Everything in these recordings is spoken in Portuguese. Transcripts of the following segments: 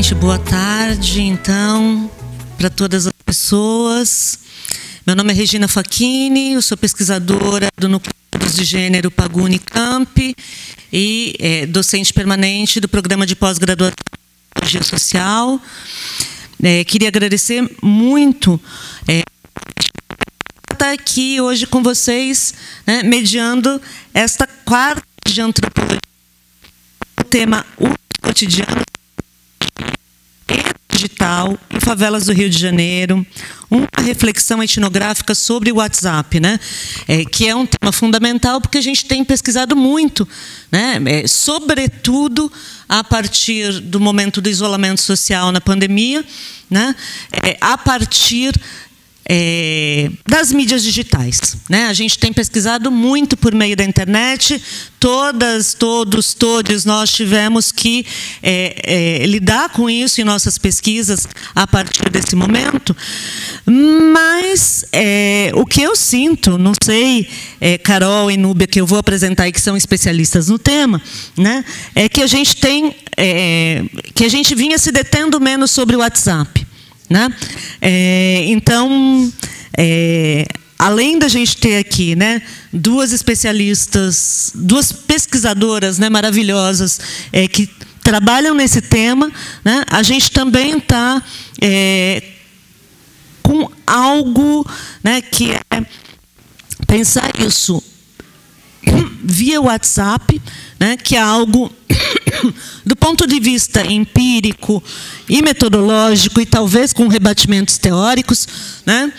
gente, boa tarde, então, para todas as pessoas. Meu nome é Regina Facchini, eu sou pesquisadora do Núcleo de Gênero Pagu Unicamp e docente permanente do Programa de Pós-Graduação em Psicologia Social. Queria agradecer muito estar aqui hoje com vocês, né, mediando esta quarta de antropologia, o tema uso cotidiano digital em favelas do Rio de Janeiro, uma reflexão etnográfica sobre o WhatsApp, né? Que é um tema fundamental porque a gente tem pesquisado muito, né? Sobretudo a partir do momento do isolamento social na pandemia, né? A partir das mídias digitais, né? A gente tem pesquisado muito por meio da internet. Todos nós tivemos que lidar com isso em nossas pesquisas a partir desse momento. Mas o que eu sinto, não sei, Carol e Núbia, que eu vou apresentar e que são especialistas no tema, né? É que a gente tem, que a gente vinha se detendo menos sobre o WhatsApp, né? Então, além da gente ter aqui, né, duas especialistas, duas pesquisadoras, né, maravilhosas, que trabalham nesse tema, né, a gente também está com algo, né, que é pensar isso via WhatsApp, né, que é algo do ponto de vista empírico e metodológico e talvez com rebatimentos teóricos, né,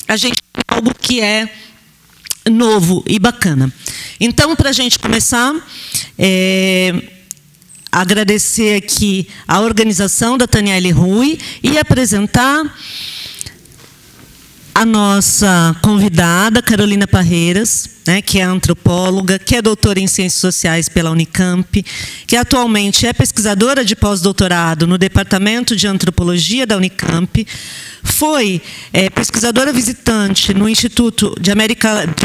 a gente tem algo que é novo e bacana. Então, para a gente começar, agradecer aqui a organização da Taniele Rui e apresentar a nossa convidada, Carolina Parreiras, né, que é antropóloga, que é doutora em Ciências Sociais pela Unicamp, que atualmente é pesquisadora de pós-doutorado no Departamento de Antropologia da Unicamp, foi pesquisadora visitante no Instituto de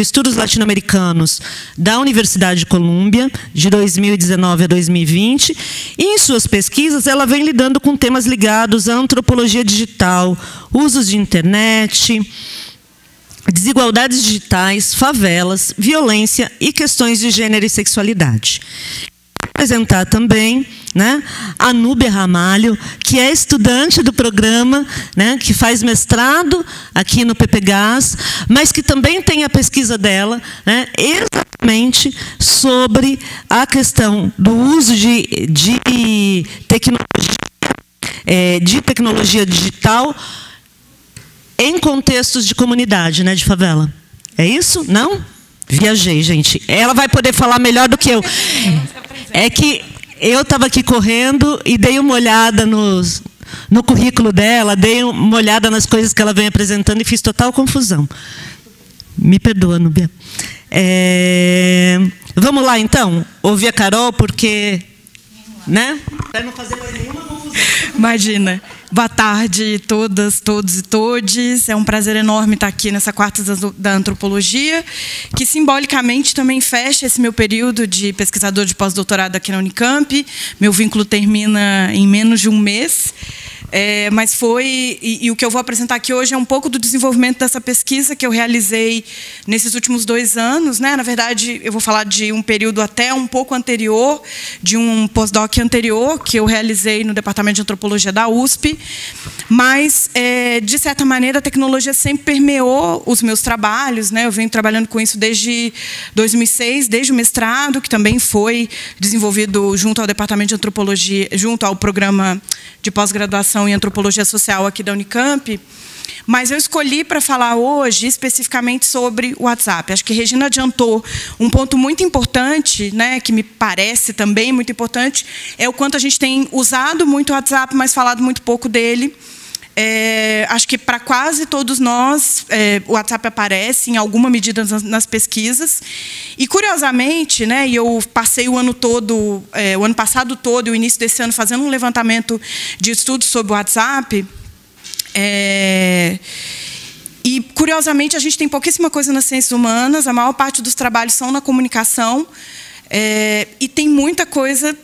Estudos Latino-Americanos da Universidade de Colômbia, de 2019 a 2020, e em suas pesquisas ela vem lidando com temas ligados à antropologia digital, usos de internet, desigualdades digitais, favelas, violência e questões de gênero e sexualidade. Vou apresentar também, né, a Núbia Ramalho, que é estudante do programa, né, que faz mestrado aqui no PPGás, mas que também tem a pesquisa dela, né, exatamente sobre a questão do uso de tecnologia digital em contextos de comunidade, né, de favela. É isso? Não? Viajei, gente. Ela vai poder falar melhor do que eu. É que eu estava aqui correndo e dei uma olhada no currículo dela, dei uma olhada nas coisas que ela vem apresentando e fiz total confusão. Me perdoa, Núbia. Vamos lá, então? Ouvir a Carol, porque, né, para não fazer mais nenhuma confusão. Imagina. Boa tarde, todas, todos e todes. É um prazer enorme estar aqui nessa quarta da antropologia, que simbolicamente também fecha esse meu período de pesquisador de pós-doutorado aqui na Unicamp. Meu vínculo termina em menos de um mês. Mas foi... E o que eu vou apresentar aqui hoje é um pouco do desenvolvimento dessa pesquisa que eu realizei nesses últimos 2 anos, né? Na verdade, eu vou falar de um período até um pouco anterior, de um pós-doc anterior, que eu realizei no Departamento de Antropologia da USP. Mas, de certa maneira, a tecnologia sempre permeou os meus trabalhos, né? Eu venho trabalhando com isso desde 2006, desde o mestrado, que também foi desenvolvido junto ao Departamento de Antropologia, junto ao Programa de Pós-Graduação em Antropologia Social aqui da Unicamp. Mas eu escolhi para falar hoje especificamente sobre o WhatsApp. Acho que a Regina adiantou um ponto muito importante, né, que me parece também muito importante, é o quanto a gente tem usado muito o WhatsApp, mas falado muito pouco dele. Acho que para quase todos nós o WhatsApp aparece em alguma medida nas pesquisas. E, curiosamente, né, eu passei o ano todo, o ano passado todo e o início desse ano fazendo um levantamento de estudos sobre o WhatsApp. E, curiosamente, a gente tem pouquíssima coisa nas ciências humanas, a maior parte dos trabalhos são na comunicação. E tem muita coisa,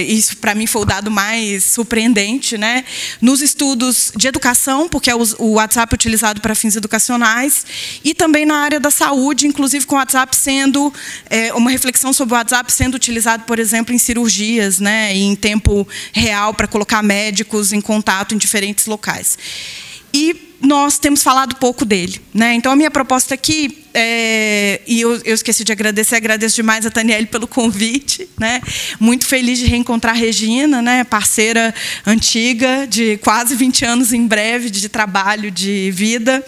isso para mim foi o dado mais surpreendente, né? Nos estudos de educação, porque é o WhatsApp utilizado para fins educacionais, e também na área da saúde, inclusive com o WhatsApp sendo, uma reflexão sobre o WhatsApp sendo utilizado, por exemplo, em cirurgias, né? E em tempo real para colocar médicos em contato em diferentes locais. E nós temos falado pouco dele, né? Então, a minha proposta aqui, e eu esqueci de agradecer, agradeço demais a Taniele pelo convite, né? Muito feliz de reencontrar a Regina, né? Parceira antiga, de quase 20 anos em breve, de trabalho, de vida.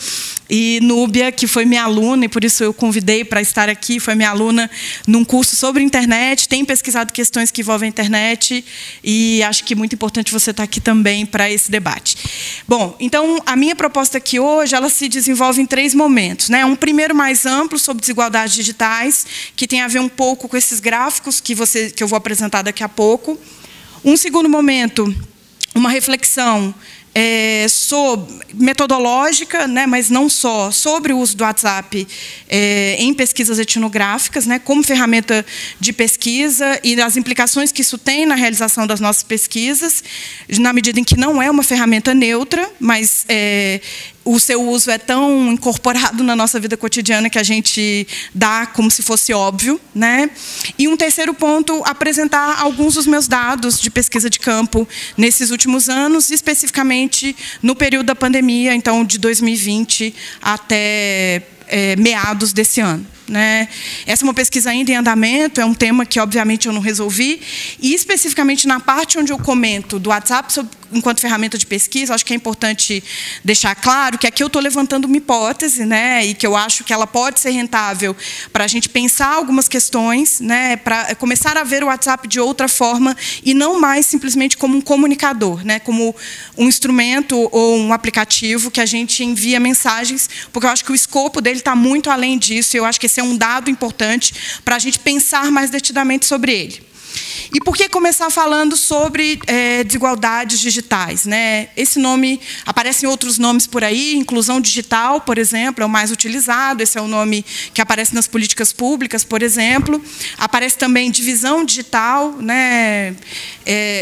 E Núbia, que foi minha aluna, e por isso eu convidei para estar aqui, foi minha aluna num curso sobre internet, tem pesquisado questões que envolvem a internet, e acho que é muito importante você estar aqui também para esse debate. Bom, então, a minha proposta aqui hoje, ela se desenvolve em 3 momentos, né? Um primeiro mais amplo, sobre desigualdades digitais, que tem a ver um pouco com esses gráficos que eu vou apresentar daqui a pouco. Um segundo momento, uma reflexão metodológica, né, mas não só, sobre o uso do WhatsApp em pesquisas etnográficas, né, como ferramenta de pesquisa e as implicações que isso tem na realização das nossas pesquisas, na medida em que não é uma ferramenta neutra, mas o seu uso é tão incorporado na nossa vida cotidiana que a gente dá como se fosse óbvio, né? E um terceiro ponto, apresentar alguns dos meus dados de pesquisa de campo nesses últimos anos, especificamente no período da pandemia, então de 2020 até meados desse ano, né? Essa é uma pesquisa ainda em andamento, é um tema que, obviamente, eu não resolvi, e especificamente na parte onde eu comento do WhatsApp enquanto ferramenta de pesquisa, acho que é importante deixar claro que aqui eu estou levantando uma hipótese, né, e que eu acho que ela pode ser rentável para a gente pensar algumas questões, né, para começar a ver o WhatsApp de outra forma e não mais simplesmente como um comunicador, né, como um instrumento ou um aplicativo que a gente envia mensagens, porque eu acho que o escopo dele está muito além disso, e eu acho que esse é um dado importante para a gente pensar mais detidamente sobre ele. E por que começar falando sobre desigualdades digitais, né? Esse nome, aparecem outros nomes por aí, inclusão digital, por exemplo, é o mais utilizado, esse é o nome que aparece nas políticas públicas, por exemplo. Aparece também divisão digital, né?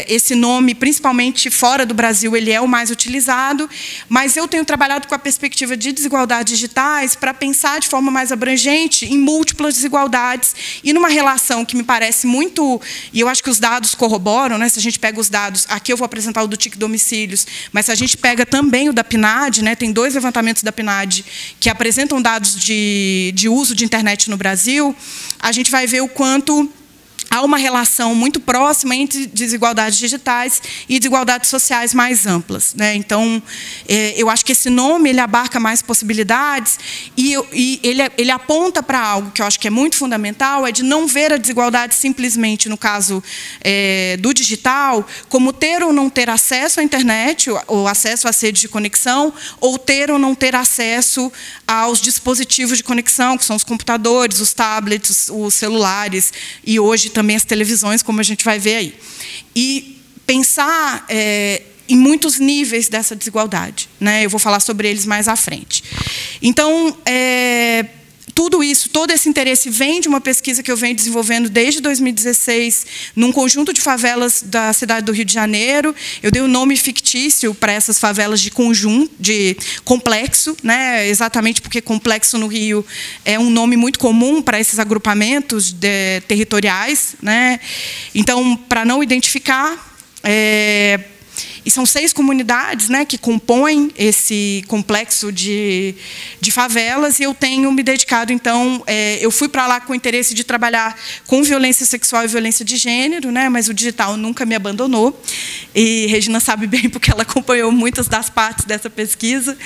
Esse nome, principalmente fora do Brasil, ele é o mais utilizado, mas eu tenho trabalhado com a perspectiva de desigualdades digitais para pensar de forma mais abrangente em múltiplas desigualdades e numa relação que me parece muito, e eu acho que os dados corroboram, né? Se a gente pega os dados, aqui eu vou apresentar o do TIC Domicílios, mas se a gente pega também o da PNAD, né? Tem 2 levantamentos da PNAD que apresentam dados de uso de internet no Brasil, a gente vai ver o quanto há uma relação muito próxima entre desigualdades digitais e desigualdades sociais mais amplas, né? Então, eu acho que esse nome ele abarca mais possibilidades e ele aponta para algo que eu acho que é muito fundamental, é de não ver a desigualdade simplesmente, no caso do digital, como ter ou não ter acesso à internet, ou acesso às redes de conexão, ou ter ou não ter acesso aos dispositivos de conexão, que são os computadores, os tablets, os celulares, e hoje também as televisões, como a gente vai ver aí. E pensar em muitos níveis dessa desigualdade, né? Eu vou falar sobre eles mais à frente. Então, tudo isso, todo esse interesse vem de uma pesquisa que eu venho desenvolvendo desde 2016, num conjunto de favelas da cidade do Rio de Janeiro. Eu dei um nome fictício para essas favelas de conjunto, de complexo, né? Exatamente porque complexo no Rio é um nome muito comum para esses agrupamentos territoriais, né? Então, para não identificar, e são 6 comunidades, né, que compõem esse complexo de favelas, e eu tenho me dedicado, então, eu fui para lá com o interesse de trabalhar com violência sexual e violência de gênero, né, mas o digital nunca me abandonou, e Regina sabe bem porque ela acompanhou muitas das partes dessa pesquisa,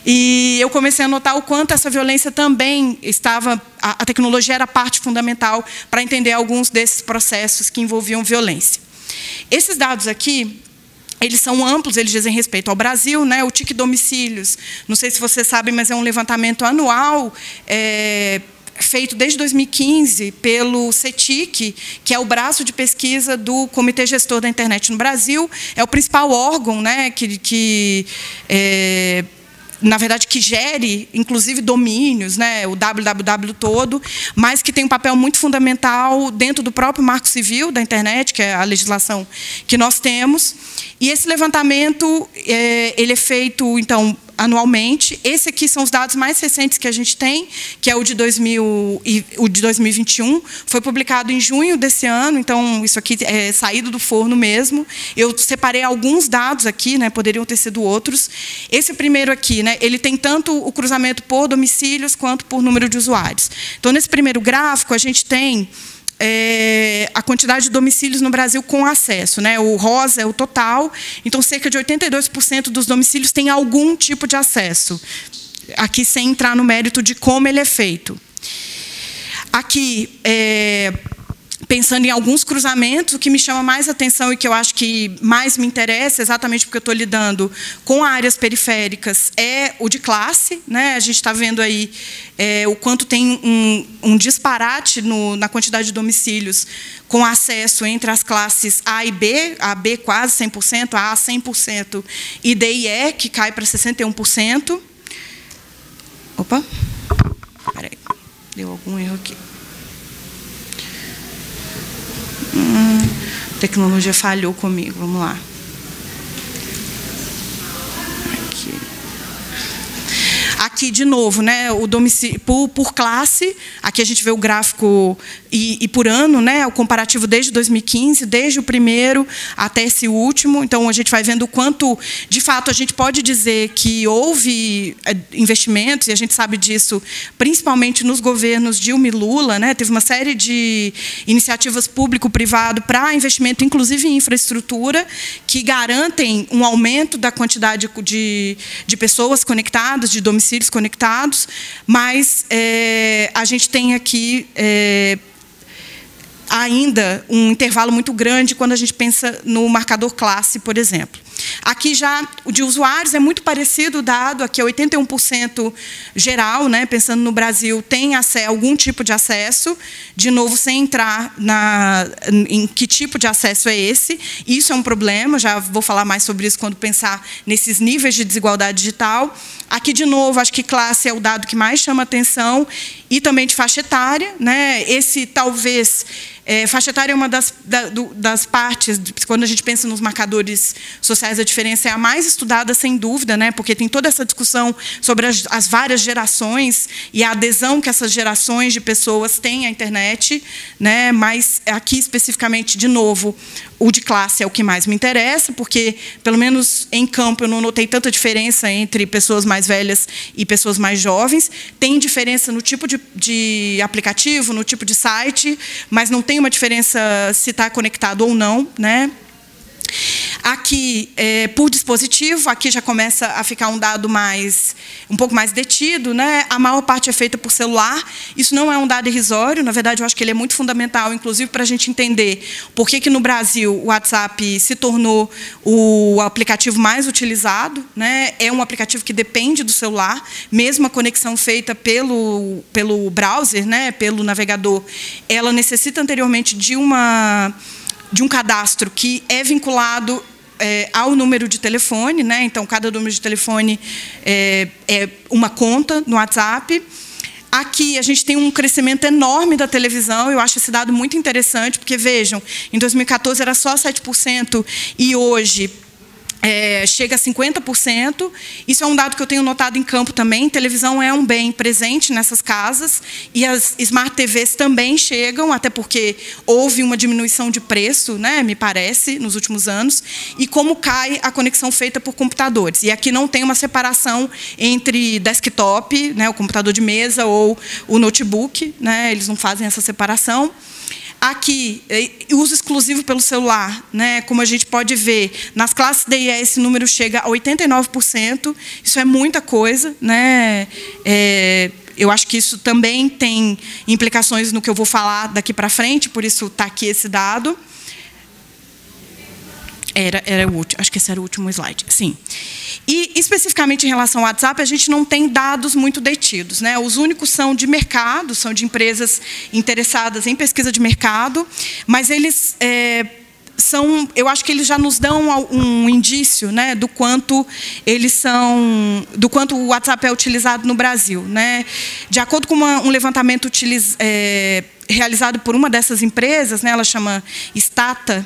e eu comecei a notar o quanto essa violência também estava, a tecnologia era parte fundamental para entender alguns desses processos que envolviam violência. Esses dados aqui, eles são amplos, eles dizem respeito ao Brasil, né? O TIC Domicílios, não sei se vocês sabem, mas é um levantamento anual feito desde 2015 pelo CETIC, que é o braço de pesquisa do Comitê Gestor da Internet no Brasil, é o principal órgão, né, que na verdade, que gere, inclusive, domínios, né, o www todo, mas que tem um papel muito fundamental dentro do próprio Marco Civil da internet, que é a legislação que nós temos. E esse levantamento ele é feito, então, anualmente. Esse aqui são os dados mais recentes que a gente tem, que é o de 2021. Foi publicado em junho desse ano, então isso aqui é saído do forno mesmo. Eu separei alguns dados aqui, né, poderiam ter sido outros. Esse primeiro aqui, né, ele tem tanto o cruzamento por domicílios quanto por número de usuários. Então, nesse primeiro gráfico, a gente tem a quantidade de domicílios no Brasil com acesso, né? O rosa é o total, então cerca de 82% dos domicílios têm algum tipo de acesso. Aqui sem entrar no mérito de como ele é feito. Aqui, pensando em alguns cruzamentos, o que me chama mais atenção e que eu acho que mais me interessa, exatamente porque eu estou lidando com áreas periféricas, é o de classe, né? A gente está vendo aí o quanto tem um disparate na quantidade de domicílios com acesso entre as classes A e B, a B quase 100%, a 100%, e D e E, que cai para 61%. Opa, peraí, deu algum erro aqui. A tecnologia falhou comigo, vamos lá. Aqui, de novo, né, o domicílio por classe, aqui a gente vê o gráfico e por ano, né, o comparativo desde 2015, desde o primeiro até esse último. Então, a gente vai vendo o quanto, de fato, a gente pode dizer que houve investimentos, e a gente sabe disso, principalmente nos governos Dilma e Lula, né, teve uma série de iniciativas público-privado para investimento, inclusive em infraestrutura, que garantem um aumento da quantidade de pessoas conectadas, de domicílios conectados, mas a gente tem aqui ainda um intervalo muito grande quando a gente pensa no marcador classe, por exemplo. Aqui já o de usuários é muito parecido o dado, aqui é 81% geral, né, pensando no Brasil, tem algum tipo de acesso, de novo, sem entrar em que tipo de acesso é esse. Isso é um problema, já vou falar mais sobre isso quando pensar nesses níveis de desigualdade digital. Aqui, de novo, acho que classe é o dado que mais chama atenção, e também de faixa etária, né? Esse, talvez, faixa etária é uma das partes, quando a gente pensa nos marcadores sociais, a diferença é a mais estudada, sem dúvida, né? Porque tem toda essa discussão sobre as várias gerações e a adesão que essas gerações de pessoas têm à internet, né? Mas aqui, especificamente, de novo, o de classe é o que mais me interessa, porque, pelo menos em campo, eu não notei tanta diferença entre pessoas mais velhas e pessoas mais jovens. Tem diferença no tipo de aplicativo, no tipo de site, mas não tem uma diferença se está conectado ou não, né? Aqui, por dispositivo, aqui já começa a ficar um dado um pouco mais detido, né? A maior parte é feita por celular. Isso não é um dado irrisório, na verdade, eu acho que ele é muito fundamental, inclusive para a gente entender por que no Brasil o WhatsApp se tornou o aplicativo mais utilizado, né? É um aplicativo que depende do celular, mesmo a conexão feita pelo browser, né? Pelo navegador, ela necessita anteriormente de um cadastro que é vinculado ao número de telefone, né? Então, cada número de telefone é uma conta no WhatsApp. Aqui, a gente tem um crescimento enorme da televisão. Eu acho esse dado muito interessante, porque, vejam, em 2014 era só 7%, e hoje chega a 50%. Isso é um dado que eu tenho notado em campo também. Televisão é um bem presente nessas casas, e as Smart TVs também chegam, até porque houve uma diminuição de preço, né, me parece, nos últimos anos, e como cai a conexão feita por computadores. E aqui não tem uma separação entre desktop, né, o computador de mesa, ou o notebook, né, eles não fazem essa separação. Aqui, uso exclusivo pelo celular, né? Como a gente pode ver, nas classes D e E esse número chega a 89%, isso é muita coisa, né? Eu acho que isso também tem implicações no que eu vou falar daqui para frente, por isso está aqui esse dado. Era o último, acho que esse era o último slide, sim. E, especificamente em relação ao WhatsApp, a gente não tem dados muito detidos, né? Os únicos são de mercado, são de empresas interessadas em pesquisa de mercado, mas eles eu acho que eles já nos dão um indício, né, do quanto o WhatsApp é utilizado no Brasil, né? De acordo com um levantamento realizado por uma dessas empresas, né, ela chama Stata,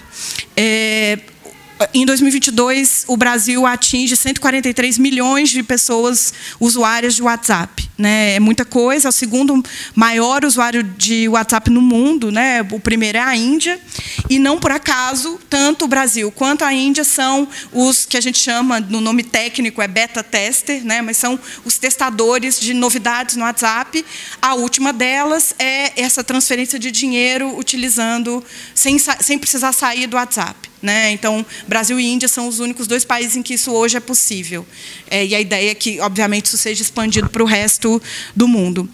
em 2022, o Brasil atinge 143 milhões de pessoas usuárias de WhatsApp, né? É muita coisa, é o segundo maior usuário de WhatsApp no mundo, né? O primeiro é a Índia, e não por acaso, tanto o Brasil quanto a Índia são os que a gente chama, no nome técnico, é beta tester, né? Mas são os testadores de novidades no WhatsApp. A última delas é essa transferência de dinheiro utilizando, sem precisar sair do WhatsApp, né? Então, Brasil e Índia são os únicos 2 países em que isso hoje é possível. E a ideia é que, obviamente, isso seja expandido para o resto do mundo.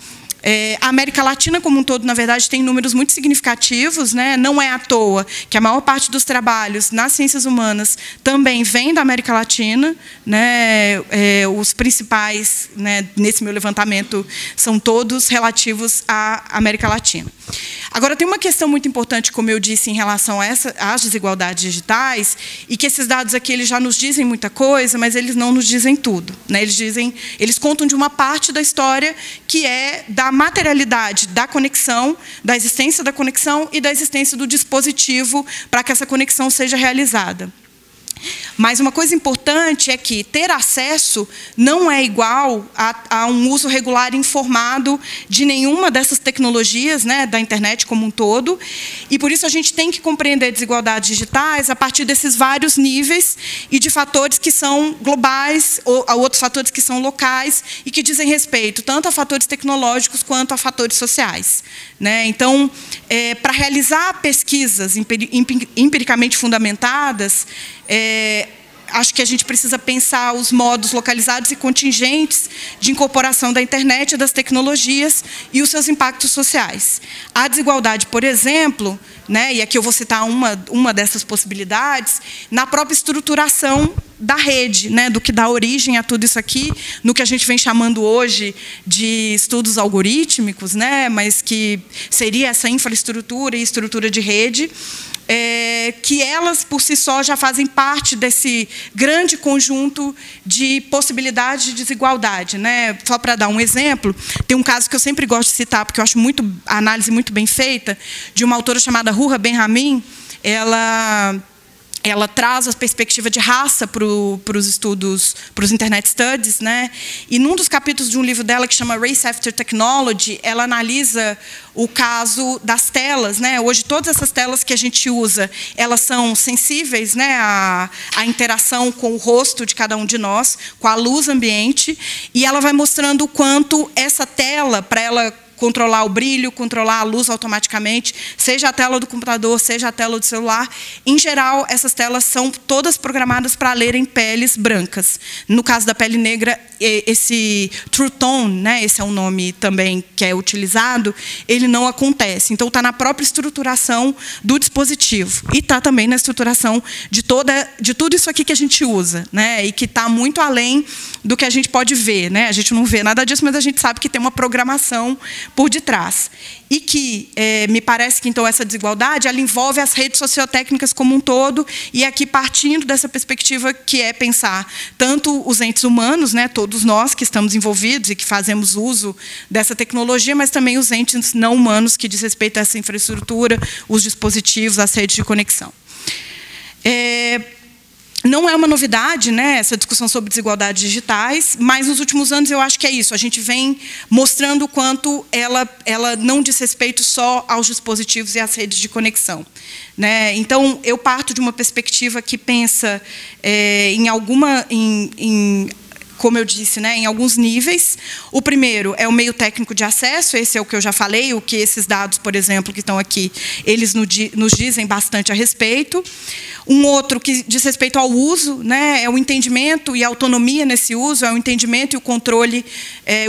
A América Latina, como um todo, na verdade, tem números muito significativos, né? Não é à toa que a maior parte dos trabalhos nas ciências humanas também vem da América Latina, né? Os principais, né, nesse meu levantamento, são todos relativos à América Latina. Agora, tem uma questão muito importante, como eu disse, em relação às desigualdades digitais, e que esses dados aqui eles já nos dizem muita coisa, mas eles não nos dizem tudo, né? Eles contam de uma parte da história que é da materialidade da conexão, da existência da conexão e da existência do dispositivo para que essa conexão seja realizada. Mas uma coisa importante é que ter acesso não é igual a um uso regular e informado de nenhuma dessas tecnologias, né, da internet como um todo. E, por isso, a gente tem que compreender desigualdades digitais a partir desses vários níveis e de fatores que são globais ou a outros fatores que são locais e que dizem respeito tanto a fatores tecnológicos quanto a fatores sociais, né? Então, para realizar pesquisas empiricamente fundamentadas, acho que a gente precisa pensar os modos localizados e contingentes de incorporação da internet e das tecnologias e os seus impactos sociais. A desigualdade, por exemplo, né, e aqui eu vou citar uma dessas possibilidades, na própria estruturação da rede, né, do que dá origem a tudo isso aqui, no que a gente vem chamando hoje de estudos algorítmicos, né, mas que seria essa infraestrutura e estrutura de rede, que elas, por si só, já fazem parte desse grande conjunto de possibilidades de desigualdade, né? Só para dar um exemplo, tem um caso que eu sempre gosto de citar, porque eu acho a análise muito bem feita, de uma autora chamada Ruha Ben-Hamim. Ela traz a perspectiva de raça para os estudos, para os Internet Studies, né? E num dos capítulos de um livro dela que chama Race After Technology, ela analisa o caso das telas, né? Hoje todas essas telas que a gente usa, elas são sensíveis, né, à interação com o rosto de cada um de nós, com a luz ambiente, e ela vai mostrando o quanto essa tela, para ela controlar o brilho, controlar a luz automaticamente, seja a tela do computador, seja a tela do celular. Em geral, essas telas são todas programadas para ler em peles brancas. No caso da pele negra, esse True Tone, né, esse é um nome também que é utilizado, ele não acontece. Então, está na própria estruturação do dispositivo. E está também na estruturação de tudo isso aqui que a gente usa, né, e que está muito além do que a gente pode ver, né? A gente não vê nada disso, mas a gente sabe que tem uma programação por detrás. E que, me parece que, então, essa desigualdade ela envolve as redes sociotécnicas como um todo, e aqui partindo dessa perspectiva que é pensar tanto os entes humanos, né, todos nós que estamos envolvidos e que fazemos uso dessa tecnologia, mas também os entes não humanos que diz respeito a essa infraestrutura, os dispositivos, as redes de conexão. Não é uma novidade, né, essa discussão sobre desigualdades digitais, mas nos últimos anos eu acho que é isso. A gente vem mostrando o quanto ela não diz respeito só aos dispositivos e às redes de conexão, né? Então, eu parto de uma perspectiva que pensa como eu disse, né, em alguns níveis. O primeiro é o meio técnico de acesso, esse é o que eu já falei, o que esses dados, por exemplo, que estão aqui, eles nos dizem bastante a respeito. Um outro que diz respeito ao uso, né, é o entendimento e a autonomia nesse uso, é o entendimento e o controle,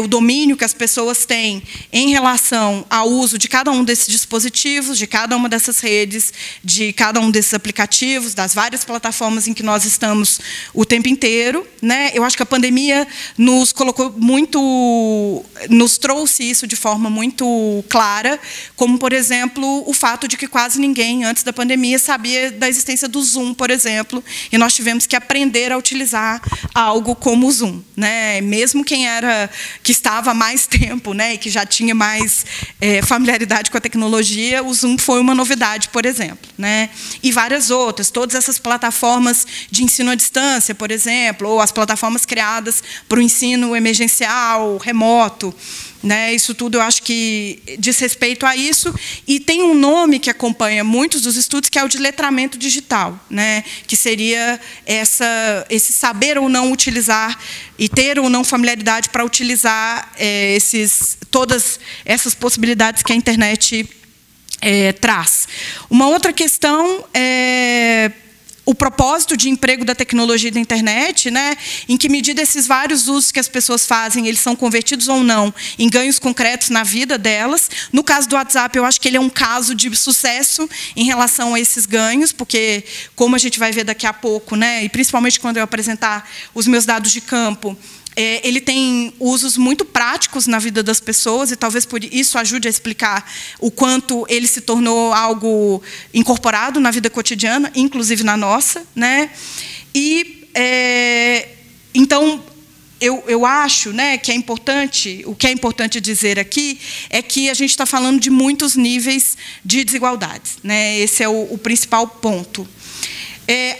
o domínio que as pessoas têm em relação ao uso de cada um desses dispositivos, de cada uma dessas redes, de cada um desses aplicativos, das várias plataformas em que nós estamos o tempo inteiro, né? Eu acho que a pandemia pandemia nos colocou muito, nos trouxe isso de forma muito clara, como, por exemplo, o fato de que quase ninguém, antes da pandemia, sabia da existência do Zoom, por exemplo, e nós tivemos que aprender a utilizar algo como o Zoom, né? Mesmo que estava há mais tempo, né, e que já tinha mais familiaridade com a tecnologia, o Zoom foi uma novidade, por exemplo, né? E várias outras, todas essas plataformas de ensino à distância, por exemplo, ou as plataformas criadas para o ensino emergencial, remoto, né? Isso tudo eu acho que diz respeito a isso, e tem um nome que acompanha muitos dos estudos, que é o de letramento digital, né? Que seria esse saber ou não utilizar e ter ou não familiaridade para utilizar todas essas possibilidades que a internet traz. Uma outra questão é o propósito de emprego da tecnologia e da internet, né? Em que medida esses vários usos que as pessoas fazem, eles são convertidos ou não em ganhos concretos na vida delas. No caso do WhatsApp, eu acho que ele é um caso de sucesso em relação a esses ganhos, porque, como a gente vai ver daqui a pouco, né? E principalmente quando eu apresentar os meus dados de campo, ele tem usos muito práticos na vida das pessoas, e talvez por isso ajude a explicar o quanto ele se tornou algo incorporado na vida cotidiana, inclusive na nossa, né? E, então, eu acho, né, que o que é importante dizer aqui é que a gente está falando de muitos níveis de desigualdades, né? Esse é o principal ponto.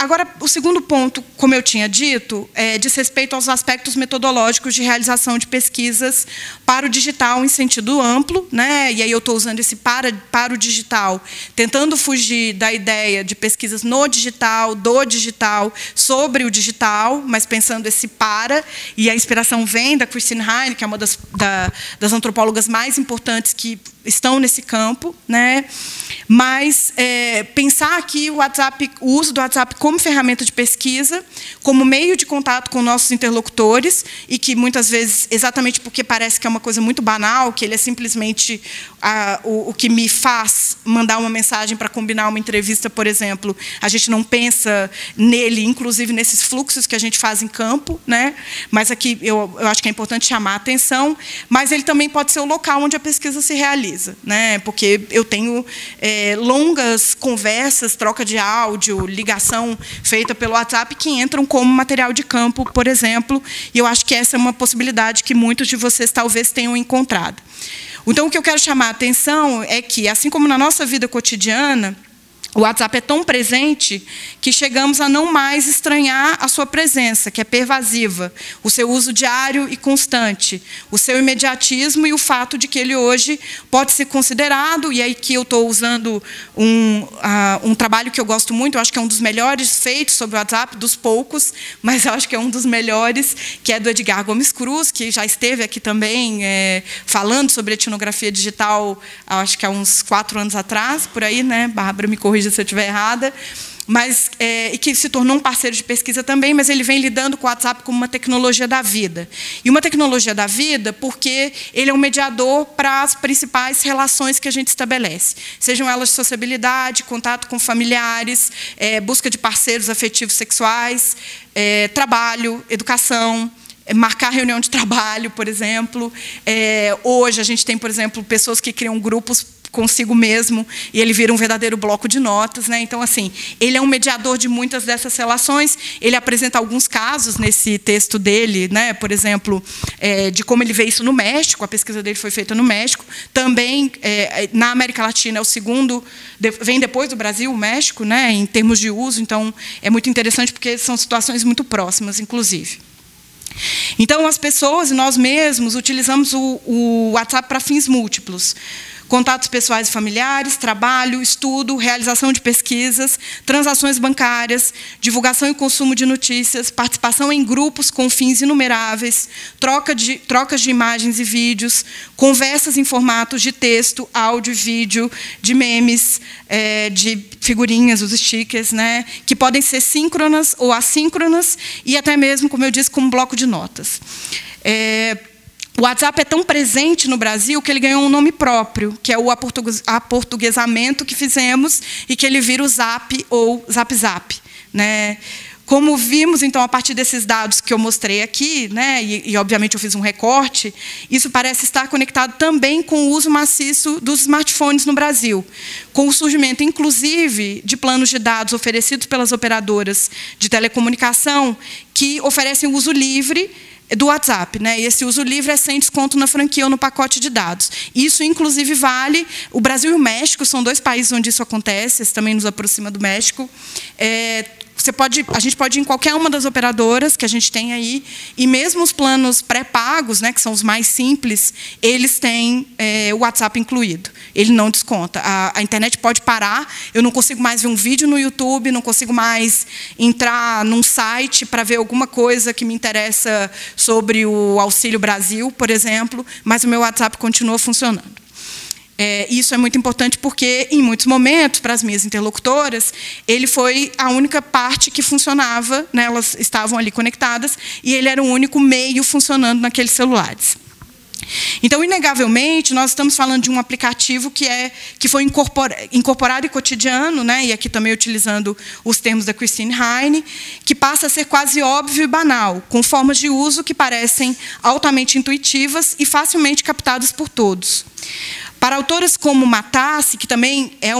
Agora, o segundo ponto, como eu tinha dito, diz respeito aos aspectos metodológicos de realização de pesquisas para o digital em sentido amplo, né? E aí eu estou usando esse para o digital, tentando fugir da ideia de pesquisas no digital, do digital, sobre o digital, mas pensando esse para, e a inspiração vem da Christine Heine, que é uma das antropólogas mais importantes que estão nesse campo, né? Mas pensar aqui o uso do WhatsApp como ferramenta de pesquisa, como meio de contato com nossos interlocutores, e que muitas vezes, exatamente porque parece que é uma coisa muito banal, que ele é simplesmente o que me faz mandar uma mensagem para combinar uma entrevista, por exemplo, a gente não pensa nele, inclusive nesses fluxos que a gente faz em campo, né? Mas aqui eu acho que é importante chamar a atenção, mas ele também pode ser o local onde a pesquisa se realiza, né? Porque eu tenho longas conversas, troca de áudio, ligação feita pelo WhatsApp, que entram como material de campo, por exemplo, e eu acho que essa é uma possibilidade que muitos de vocês talvez tenham encontrado. Então, o que eu quero chamar a atenção é que, assim como na nossa vida cotidiana, o WhatsApp é tão presente que chegamos a não mais estranhar a sua presença, que é pervasiva, o seu uso diário e constante, o seu imediatismo e o fato de que ele hoje pode ser considerado, e aí que eu estou usando um trabalho que eu gosto muito, eu acho que é um dos melhores feitos sobre o WhatsApp, dos poucos, mas eu acho que é um dos melhores, que é do Edgar Gomes Cruz, que já esteve aqui também falando sobre etnografia digital, acho que há uns 4 anos atrás, por aí, né? Bárbara me corrija se eu estiver errada, mas, e que se tornou um parceiro de pesquisa também, mas ele vem lidando com o WhatsApp como uma tecnologia da vida. E uma tecnologia da vida porque ele é um mediador para as principais relações que a gente estabelece, sejam elas de sociabilidade, contato com familiares, busca de parceiros afetivos sexuais, trabalho, educação, marcar reunião de trabalho, por exemplo. Hoje a gente tem, por exemplo, pessoas que criam grupos consigo mesmo, e ele vira um verdadeiro bloco de notas, né? Então, assim, ele é um mediador de muitas dessas relações. Ele apresenta alguns casos nesse texto dele, né? Por exemplo, de como ele vê isso no México. A pesquisa dele foi feita no México. Também, na América Latina, é o segundo, vem depois do Brasil, o México, né? Em termos de uso. Então, é muito interessante, porque são situações muito próximas, inclusive. Então, as pessoas e nós mesmos utilizamos o WhatsApp para fins múltiplos. Contatos pessoais e familiares, trabalho, estudo, realização de pesquisas, transações bancárias, divulgação e consumo de notícias, participação em grupos com fins inumeráveis, trocas de imagens e vídeos, conversas em formatos de texto, áudio e vídeo, de memes, de figurinhas, os stickers, né, que podem ser síncronas ou assíncronas, e até mesmo, como eu disse, como bloco de notas. O WhatsApp é tão presente no Brasil que ele ganhou um nome próprio, que é o aportuguesamento que fizemos, e que ele vira o Zap ou Zap Zap, né? Como vimos, então, a partir desses dados que eu mostrei aqui, né, e obviamente eu fiz um recorte, isso parece estar conectado também com o uso maciço dos smartphones no Brasil, com o surgimento, inclusive, de planos de dados oferecidos pelas operadoras de telecomunicação que oferecem o uso livre do WhatsApp, né? E esse uso livre é sem desconto na franquia ou no pacote de dados. Isso, inclusive, vale... O Brasil e o México são 2 países onde isso acontece, isso também nos aproxima do México. A gente pode ir em qualquer uma das operadoras que a gente tem aí, e mesmo os planos pré-pagos, né, que são os mais simples, eles têm o WhatsApp incluído. Ele não desconta. A internet pode parar, eu não consigo mais ver um vídeo no YouTube, não consigo mais entrar num site para ver alguma coisa que me interessa sobre o Auxílio Brasil, por exemplo, mas o meu WhatsApp continua funcionando. Isso é muito importante porque, em muitos momentos, para as minhas interlocutoras, ele foi a única parte que funcionava, né, elas estavam ali conectadas, e ele era o único meio funcionando naqueles celulares. Então, inegavelmente, nós estamos falando de um aplicativo que foi incorporado em cotidiano, né, e aqui também utilizando os termos da Christine Heine, que passa a ser quase óbvio e banal, com formas de uso que parecem altamente intuitivas e facilmente captadas por todos. Para autoras como Matassi, que também é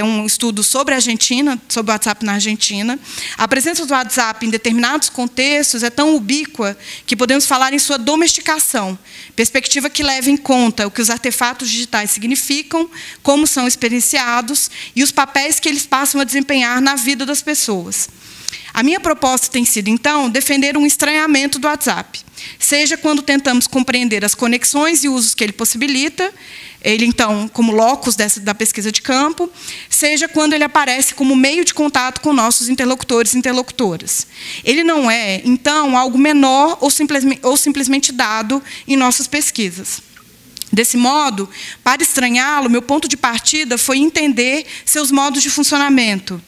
um estudo sobre a Argentina, sobre o WhatsApp na Argentina, a presença do WhatsApp em determinados contextos é tão ubíqua que podemos falar em sua domesticação, perspectiva que leva em conta o que os artefatos digitais significam, como são experienciados e os papéis que eles passam a desempenhar na vida das pessoas. A minha proposta tem sido, então, defender um estranhamento do WhatsApp, seja quando tentamos compreender as conexões e usos que ele possibilita, ele, então, como locus da pesquisa de campo, seja quando ele aparece como meio de contato com nossos interlocutores e interlocutoras. Ele não é, então, algo menor ou simplesmente dado em nossas pesquisas. Desse modo, para estranhá-lo, meu ponto de partida foi entender seus modos de funcionamento,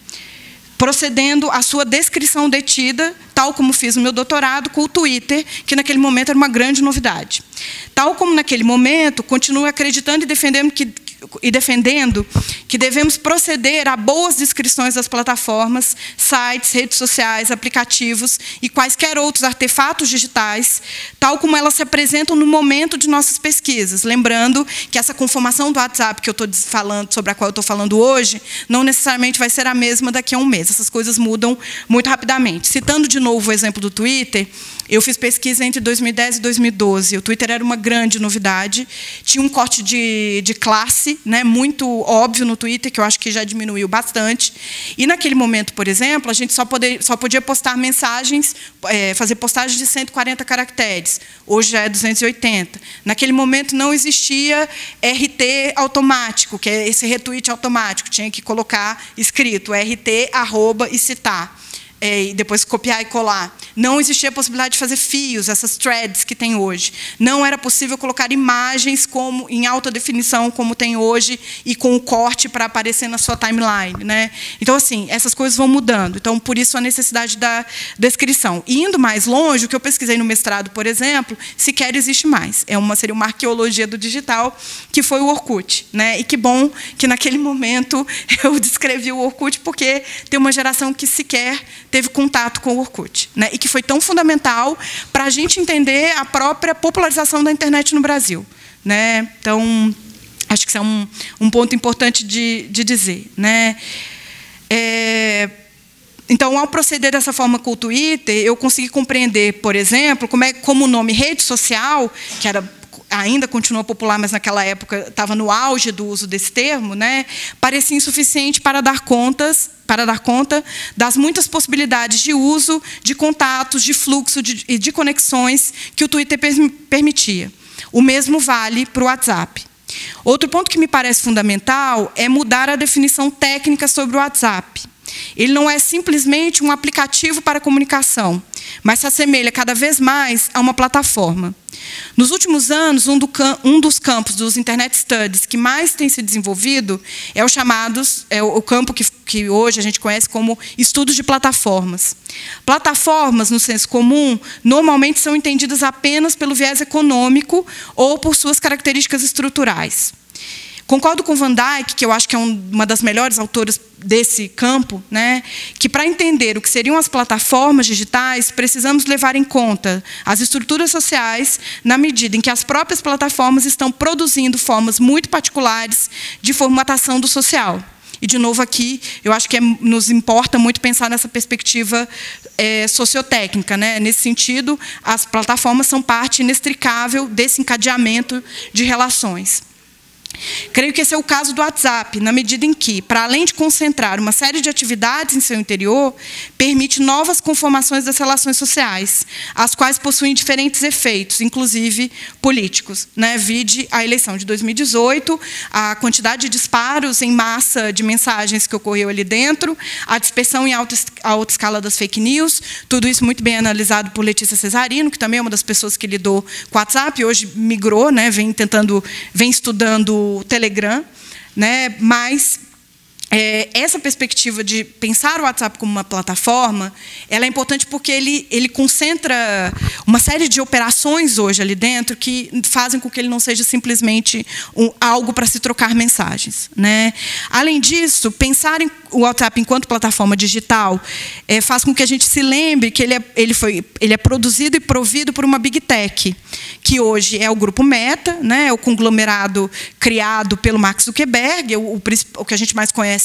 procedendo à sua descrição detida, tal como fiz no meu doutorado, com o Twitter, que naquele momento era uma grande novidade. Tal como naquele momento, continuo acreditando e defendendo que devemos proceder a boas descrições das plataformas, sites, redes sociais, aplicativos e quaisquer outros artefatos digitais, tal como elas se apresentam no momento de nossas pesquisas. Lembrando que essa conformação do WhatsApp que eu estou falando, sobre a qual eu estou falando hoje, não necessariamente vai ser a mesma daqui a um mês. Essas coisas mudam muito rapidamente. Citando de novo o exemplo do Twitter, eu fiz pesquisa entre 2010 e 2012. O Twitter era uma grande novidade. Tinha um corte de classe, né, muito óbvio no Twitter, que eu acho que já diminuiu bastante. E, naquele momento, por exemplo, a gente só podia postar mensagens, fazer postagens de 140 caracteres. Hoje já é 280. Naquele momento, não existia RT automático, que é esse retweet automático. Tinha que colocar escrito RT, arroba e citar. E depois copiar e colar. Não existia a possibilidade de fazer fios, essas threads que tem hoje. Não era possível colocar imagens em alta definição, como tem hoje, e com o corte para aparecer na sua timeline, né? Então, assim, essas coisas vão mudando. Então, por isso, a necessidade da descrição. E, indo mais longe, o que eu pesquisei no mestrado, por exemplo, sequer existe mais. Seria uma arqueologia do digital, que foi o Orkut, né? E que bom que, naquele momento, eu descrevi o Orkut, porque tem uma geração que sequer teve contato com o Orkut, né? E que foi tão fundamental para a gente entender a própria popularização da internet no Brasil, né? Então, acho que isso é um ponto importante de dizer, né? Então, ao proceder dessa forma com o Twitter, eu consegui compreender, por exemplo, como o nome rede social, que ainda continua popular, mas naquela época estava no auge do uso desse termo, né, parecia insuficiente para dar conta das muitas possibilidades de uso, de contatos, de fluxo e de conexões que o Twitter permitia. O mesmo vale para o WhatsApp. Outro ponto que me parece fundamental é mudar a definição técnica sobre o WhatsApp. Ele não é simplesmente um aplicativo para comunicação, mas se assemelha cada vez mais a uma plataforma. Nos últimos anos, um dos campos dos Internet Studies que mais tem se desenvolvido é o campo que hoje a gente conhece como estudos de plataformas. Plataformas, no senso comum, normalmente são entendidas apenas pelo viés econômico ou por suas características estruturais. Concordo com Van Dijk, que eu acho que é uma das melhores autoras desse campo, né, que para entender o que seriam as plataformas digitais, precisamos levar em conta as estruturas sociais, na medida em que as próprias plataformas estão produzindo formas muito particulares de formatação do social. E, de novo, aqui, eu acho que nos importa muito pensar nessa perspectiva sociotécnica, né? Nesse sentido, as plataformas são parte inextricável desse encadeamento de relações. Creio que esse é o caso do WhatsApp, na medida em que, para além de concentrar uma série de atividades em seu interior, permite novas conformações das relações sociais, as quais possuem diferentes efeitos, inclusive políticos, né? Vide a eleição de 2018, a quantidade de disparos em massa de mensagens que ocorreu ali dentro, a dispersão em alta escala das fake news, tudo isso muito bem analisado por Letícia Cesarino, que também é uma das pessoas que lidou com o WhatsApp, hoje migrou, né? Vem estudando o Telegram, né? Mas essa perspectiva de pensar o WhatsApp como uma plataforma, ela é importante porque ele concentra uma série de operações hoje ali dentro que fazem com que ele não seja simplesmente algo para se trocar mensagens, né? Além disso, pensar o WhatsApp enquanto plataforma digital faz com que a gente se lembre que ele é produzido e provido por uma Big Tech, que hoje é o Grupo Meta, né? O conglomerado criado pelo Mark Zuckerberg, o que a gente mais conhece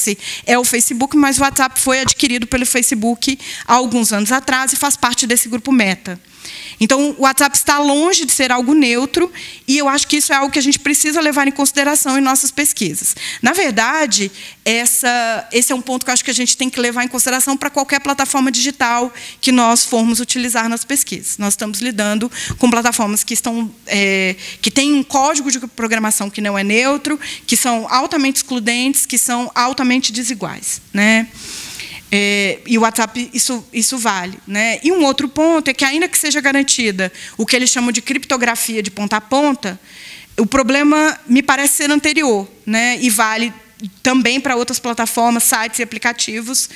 é o Facebook, mas o WhatsApp foi adquirido pelo Facebook há alguns anos atrás e faz parte desse Grupo Meta. Então, o WhatsApp está longe de ser algo neutro, e eu acho que isso é algo que a gente precisa levar em consideração em nossas pesquisas. Na verdade, esse é um ponto que eu acho que a gente tem que levar em consideração para qualquer plataforma digital que nós formos utilizar nas pesquisas. Nós estamos lidando com plataformas que têm um código de programação que não é neutro, que são altamente excludentes, que são altamente desiguais, né? E o WhatsApp, isso vale, né? E um outro ponto é que, ainda que seja garantida o que eles chamam de criptografia de ponta a ponta, o problema me parece ser anterior, né? E vale também para outras plataformas, sites e aplicativos,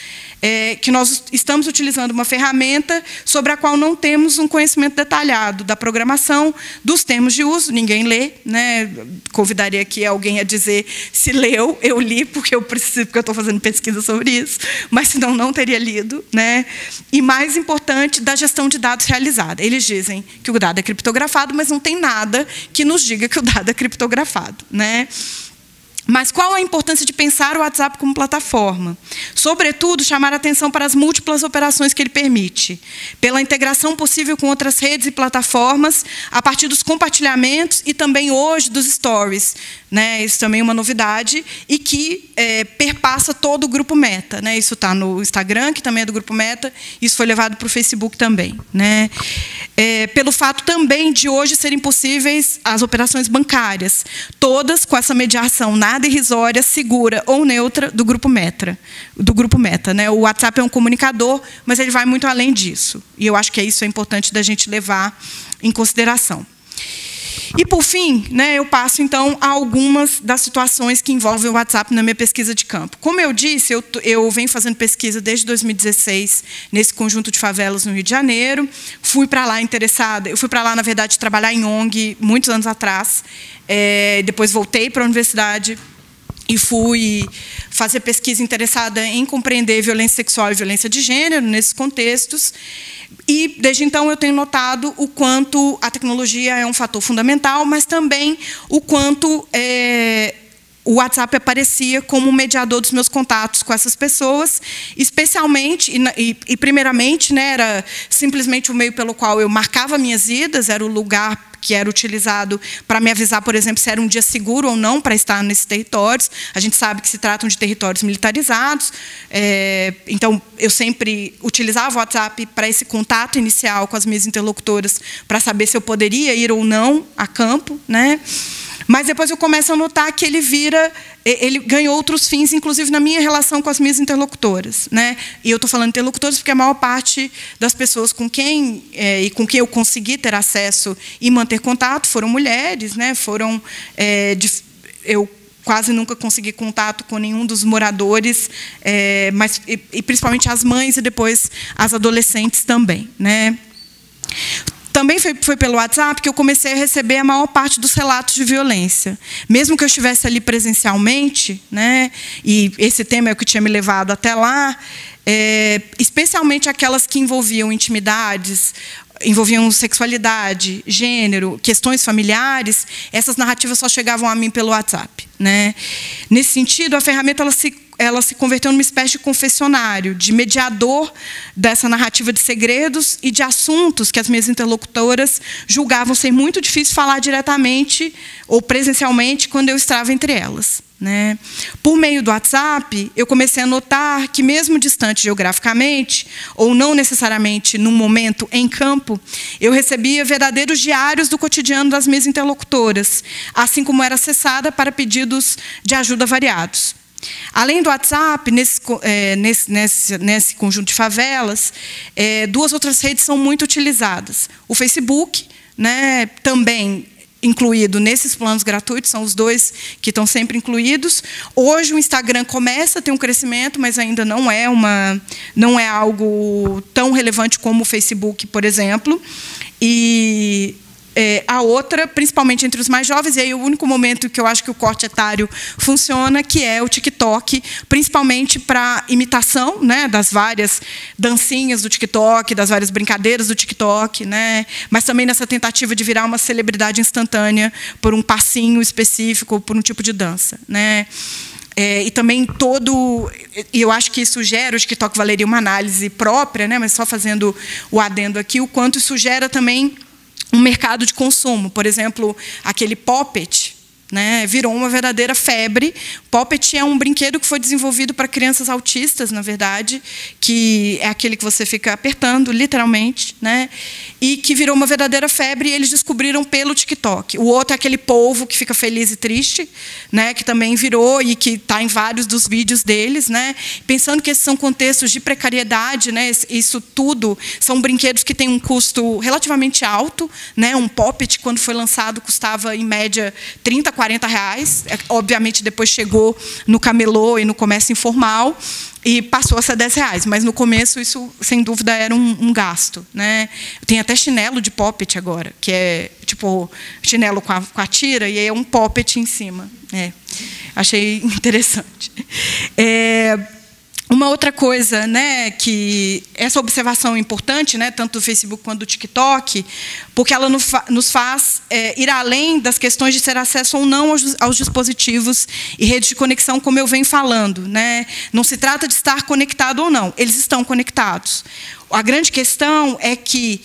que nós estamos utilizando uma ferramenta sobre a qual não temos um conhecimento detalhado da programação, dos termos de uso, ninguém lê, né? Convidaria aqui alguém a dizer se leu, eu li, porque eu estou fazendo pesquisa sobre isso, mas senão não teria lido, né? E, mais importante, da gestão de dados realizada. Eles dizem que o dado é criptografado, mas não tem nada que nos diga que o dado é criptografado, né? Mas qual a importância de pensar o WhatsApp como plataforma? Sobretudo, chamar a atenção para as múltiplas operações que ele permite, pela integração possível com outras redes e plataformas, a partir dos compartilhamentos e também, hoje, dos stories, né? Isso também é uma novidade, e que perpassa todo o Grupo Meta, né? Isso está no Instagram, que também é do Grupo Meta, isso foi levado para o Facebook também, né? Pelo fato também de hoje serem possíveis as operações bancárias, todas com essa mediação nada irrisória, segura ou neutra do Grupo Meta, né? O WhatsApp é um comunicador, mas ele vai muito além disso. E eu acho que isso é importante da gente levar em consideração. E, por fim, né, eu passo, então, a algumas das situações que envolvem o WhatsApp na minha pesquisa de campo. Como eu disse, eu venho fazendo pesquisa desde 2016, nesse conjunto de favelas no Rio de Janeiro. Fui para lá interessada, eu fui para lá, na verdade, trabalhar em ONG muitos anos atrás. Depois voltei para a universidade e fui fazer pesquisa interessada em compreender violência sexual e violência de gênero nesses contextos. E, desde então, eu tenho notado o quanto a tecnologia é um fator fundamental, mas também o quanto o WhatsApp aparecia como um mediador dos meus contatos com essas pessoas, especialmente, e primeiramente, né, era simplesmente o meio pelo qual eu marcava minhas idas, era o lugar que era utilizado para me avisar, por exemplo, se era um dia seguro ou não para estar nesses territórios. A gente sabe que se tratam de territórios militarizados, então eu sempre utilizava o WhatsApp para esse contato inicial com as minhas interlocutoras, para saber se eu poderia ir ou não a campo, né? Mas depois eu começo a notar que ele ganhou outros fins, inclusive na minha relação com as minhas interlocutoras, né? E eu estou falando interlocutores porque a maior parte das pessoas com quem eu consegui ter acesso e manter contato foram mulheres, né? Eu quase nunca consegui contato com nenhum dos moradores, mas principalmente as mães e depois as adolescentes também, né? também foi pelo WhatsApp que eu comecei a receber a maior parte dos relatos de violência. Mesmo que eu estivesse ali presencialmente, né, e esse tema é o que tinha me levado até lá, especialmente aquelas que envolviam intimidades, envolviam sexualidade, gênero, questões familiares, essas narrativas só chegavam a mim pelo WhatsApp, né? Nesse sentido, a ferramenta ela se converteu numa espécie de confessionário, de mediador dessa narrativa de segredos e de assuntos que as minhas interlocutoras julgavam ser muito difícil falar diretamente ou presencialmente quando eu estava entre elas, né? Por meio do WhatsApp, eu comecei a notar que, mesmo distante geograficamente, ou não necessariamente num momento em campo, eu recebia verdadeiros diários do cotidiano das minhas interlocutoras, assim como era acessada para pedidos de ajuda variados. Além do WhatsApp, nesse conjunto de favelas, duas outras redes são muito utilizadas. O Facebook, né, também incluído nesses planos gratuitos, são os dois que estão sempre incluídos. Hoje o Instagram começa a ter um crescimento, mas ainda não é algo tão relevante como o Facebook, por exemplo. E a outra, principalmente entre os mais jovens, e aí o único momento que eu acho que o corte etário funciona, que é o TikTok, principalmente para imitação, né, das várias dancinhas do TikTok, das várias brincadeiras do TikTok, né, mas também nessa tentativa de virar uma celebridade instantânea por um passinho específico, ou por um tipo de dança, né. E também e eu acho que isso gera, o TikTok valeria uma análise própria, né, mas só fazendo o adendo aqui, o quanto isso gera também um mercado de consumo. Por exemplo, aquele Poppet, né, virou uma verdadeira febre. Poppet é um brinquedo que foi desenvolvido para crianças autistas, na verdade, que é aquele que você fica apertando, literalmente, né, e que virou uma verdadeira febre, e eles descobriram pelo TikTok. O outro é aquele polvo que fica feliz e triste, né, que também virou e que está em vários dos vídeos deles, né, pensando que esses são contextos de precariedade, né, isso tudo são brinquedos que têm um custo relativamente alto, né, um Poppet, quando foi lançado, custava, em média, R$30, R$40. Obviamente, depois chegou no camelô e no comércio informal e passou a ser R$10. Mas, no começo, isso, sem dúvida, era um gasto, né? Tem até chinelo de Poppet agora, que é tipo chinelo com a tira e é um Poppet em cima. Achei interessante. Uma outra coisa, né, que essa observação é importante, né, tanto do Facebook quanto do TikTok, porque ela nos faz ir além das questões de ter acesso ou não aos dispositivos e redes de conexão, como eu venho falando, né? Não se trata de estar conectado ou não, eles estão conectados. A grande questão é que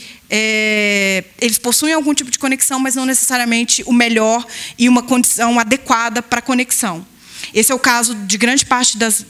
eles possuem algum tipo de conexão, mas não necessariamente o melhor e uma condição adequada para a conexão. Esse é o caso de grande parte das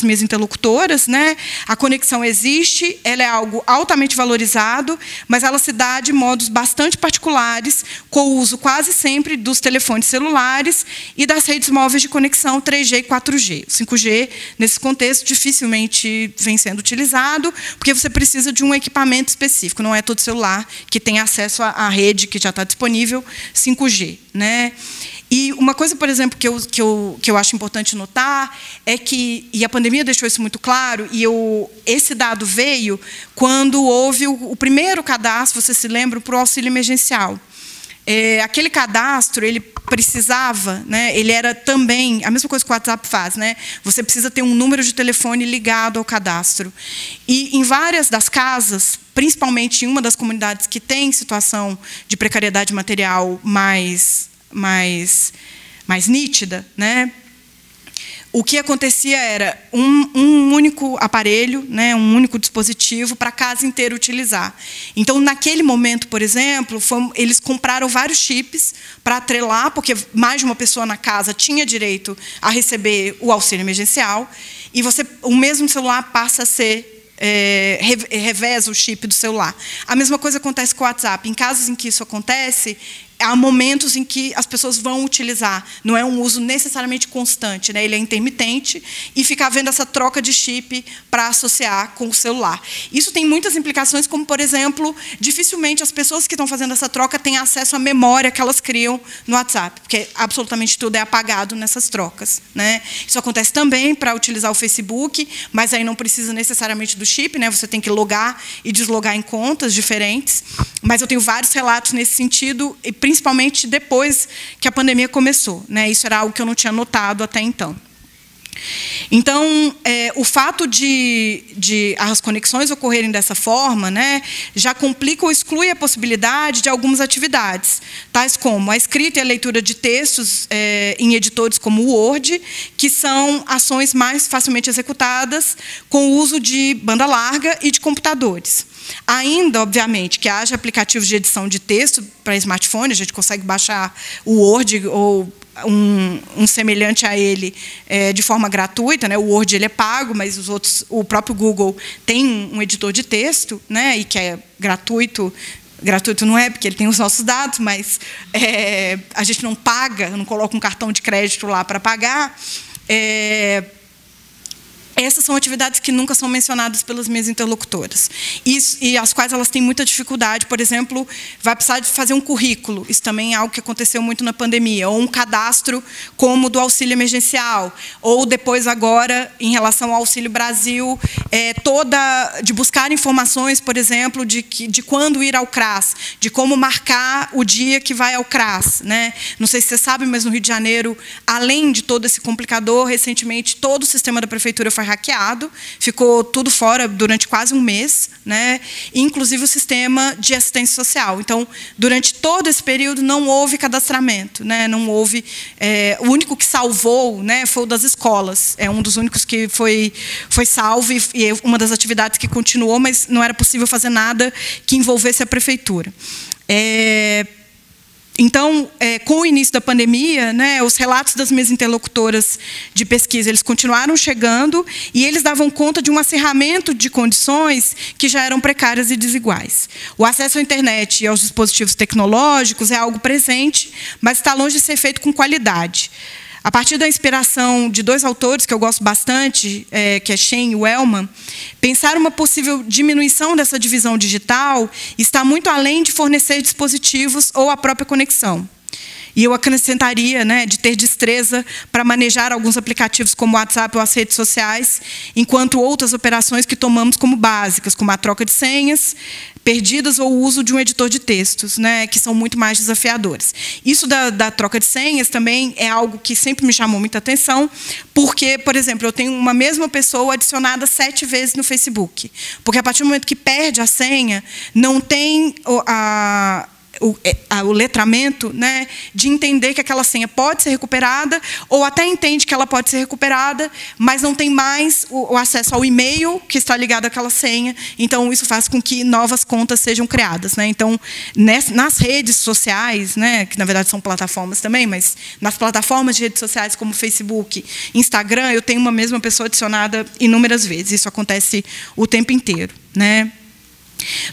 minhas interlocutoras, né? A conexão existe, ela é algo altamente valorizado, mas ela se dá de modos bastante particulares, com o uso quase sempre dos telefones celulares e das redes móveis de conexão 3G e 4G. O 5G, nesse contexto, dificilmente vem sendo utilizado, porque você precisa de um equipamento específico, não é todo celular que tem acesso à rede que já está disponível 5G, né? E uma coisa, por exemplo, que eu acho importante notar é que, e a pandemia deixou isso muito claro, e esse dado veio quando houve o primeiro cadastro, você se lembra, para o auxílio emergencial. Aquele cadastro, ele precisava, né, ele era também a mesma coisa que o WhatsApp faz, né? Você precisa ter um número de telefone ligado ao cadastro. E em várias das casas, principalmente em uma das comunidades que tem situação de precariedade material mais nítida, né? O que acontecia era um único aparelho, né, um único dispositivo para a casa inteira utilizar. Então, naquele momento, por exemplo, eles compraram vários chips para atrelar, porque mais de uma pessoa na casa tinha direito a receber o auxílio emergencial, e o mesmo celular passa a ser reveza o chip do celular. A mesma coisa acontece com o WhatsApp. Em casos em que isso acontece, há momentos em que as pessoas vão utilizar, não é um uso necessariamente constante, né? Ele é intermitente e fica havendo essa troca de chip para associar com o celular. Isso tem muitas implicações, como, por exemplo, dificilmente as pessoas que estão fazendo essa troca têm acesso à memória que elas criam no WhatsApp, porque absolutamente tudo é apagado nessas trocas, né? Isso acontece também para utilizar o Facebook, mas aí não precisa necessariamente do chip, né? Você tem que logar e deslogar em contas diferentes. Mas eu tenho vários relatos nesse sentido, e principalmente depois que a pandemia começou, né? Isso era algo que eu não tinha notado até então. Então, o fato de as conexões ocorrerem dessa forma, né, já complica ou exclui a possibilidade de algumas atividades, tais como a escrita e a leitura de textos em editores como o Word, que são ações mais facilmente executadas com o uso de banda larga e de computadores. Ainda, obviamente, que haja aplicativos de edição de texto para smartphone, a gente consegue baixar o Word ou um semelhante a ele de forma gratuita, né? O Word ele é pago, mas os outros, o próprio Google tem um editor de texto, né? E que é gratuito. Gratuito não é, porque ele tem os nossos dados, mas a gente não paga, não coloca um cartão de crédito lá para pagar. Essas são atividades que nunca são mencionadas pelas minhas interlocutoras. E as quais elas têm muita dificuldade. Por exemplo, vai precisar de fazer um currículo. Isso também é algo que aconteceu muito na pandemia. Ou um cadastro como do auxílio emergencial. Ou depois, agora, em relação ao Auxílio Brasil, de buscar informações, por exemplo, de quando ir ao CRAS, de como marcar o dia que vai ao CRAS, né? Não sei se você sabe, mas no Rio de Janeiro, além de todo esse complicador, recentemente todo o sistema da prefeitura foi hackeado, ficou tudo fora durante quase um mês, né? Inclusive o sistema de assistência social. Então, durante todo esse período não houve cadastramento, né? Não houve. O único que salvou, né, foi o das escolas. É um dos únicos que foi salvo e é uma das atividades que continuou, mas não era possível fazer nada que envolvesse a prefeitura. Então, com o início da pandemia, né, os relatos das minhas interlocutoras de pesquisa, eles continuaram chegando e eles davam conta de um acerramento de condições que já eram precárias e desiguais. O acesso à internet e aos dispositivos tecnológicos é algo presente, mas está longe de ser feito com qualidade. A partir da inspiração de dois autores que eu gosto bastante, que é Shen e Wellman, pensar uma possível diminuição dessa divisão digital está muito além de fornecer dispositivos ou a própria conexão. E eu acrescentaria, né, de ter destreza para manejar alguns aplicativos como o WhatsApp ou as redes sociais, enquanto outras operações que tomamos como básicas, como a troca de senhas perdidas ou o uso de um editor de textos, né, que são muito mais desafiadores. Isso da troca de senhas também é algo que sempre me chamou muita atenção, porque, por exemplo, eu tenho uma mesma pessoa adicionada 7 vezes no Facebook, porque a partir do momento que perde a senha, não tem o letramento, né, de entender que aquela senha pode ser recuperada, ou até entende que ela pode ser recuperada, mas não tem mais o acesso ao e-mail que está ligado àquela senha. Então, isso faz com que novas contas sejam criadas, né? Então, nas redes sociais, né, que na verdade são plataformas também, mas nas plataformas de redes sociais como Facebook, Instagram, eu tenho uma mesma pessoa adicionada inúmeras vezes. Isso acontece o tempo inteiro, né?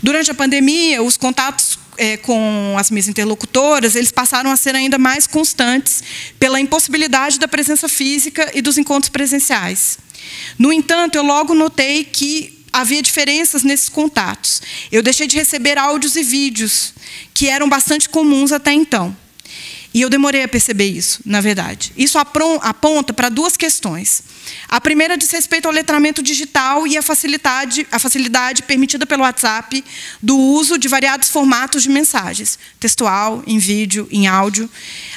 Durante a pandemia, os contatos com as minhas interlocutoras, eles passaram a ser ainda mais constantes pela impossibilidade da presença física e dos encontros presenciais. No entanto, eu logo notei que havia diferenças nesses contatos. Eu deixei de receber áudios e vídeos, que eram bastante comuns até então. E eu demorei a perceber isso, na verdade. Isso aponta para 2 questões. A primeira diz respeito ao letramento digital e a facilidade permitida pelo WhatsApp do uso de variados formatos de mensagens, textual, em vídeo, em áudio.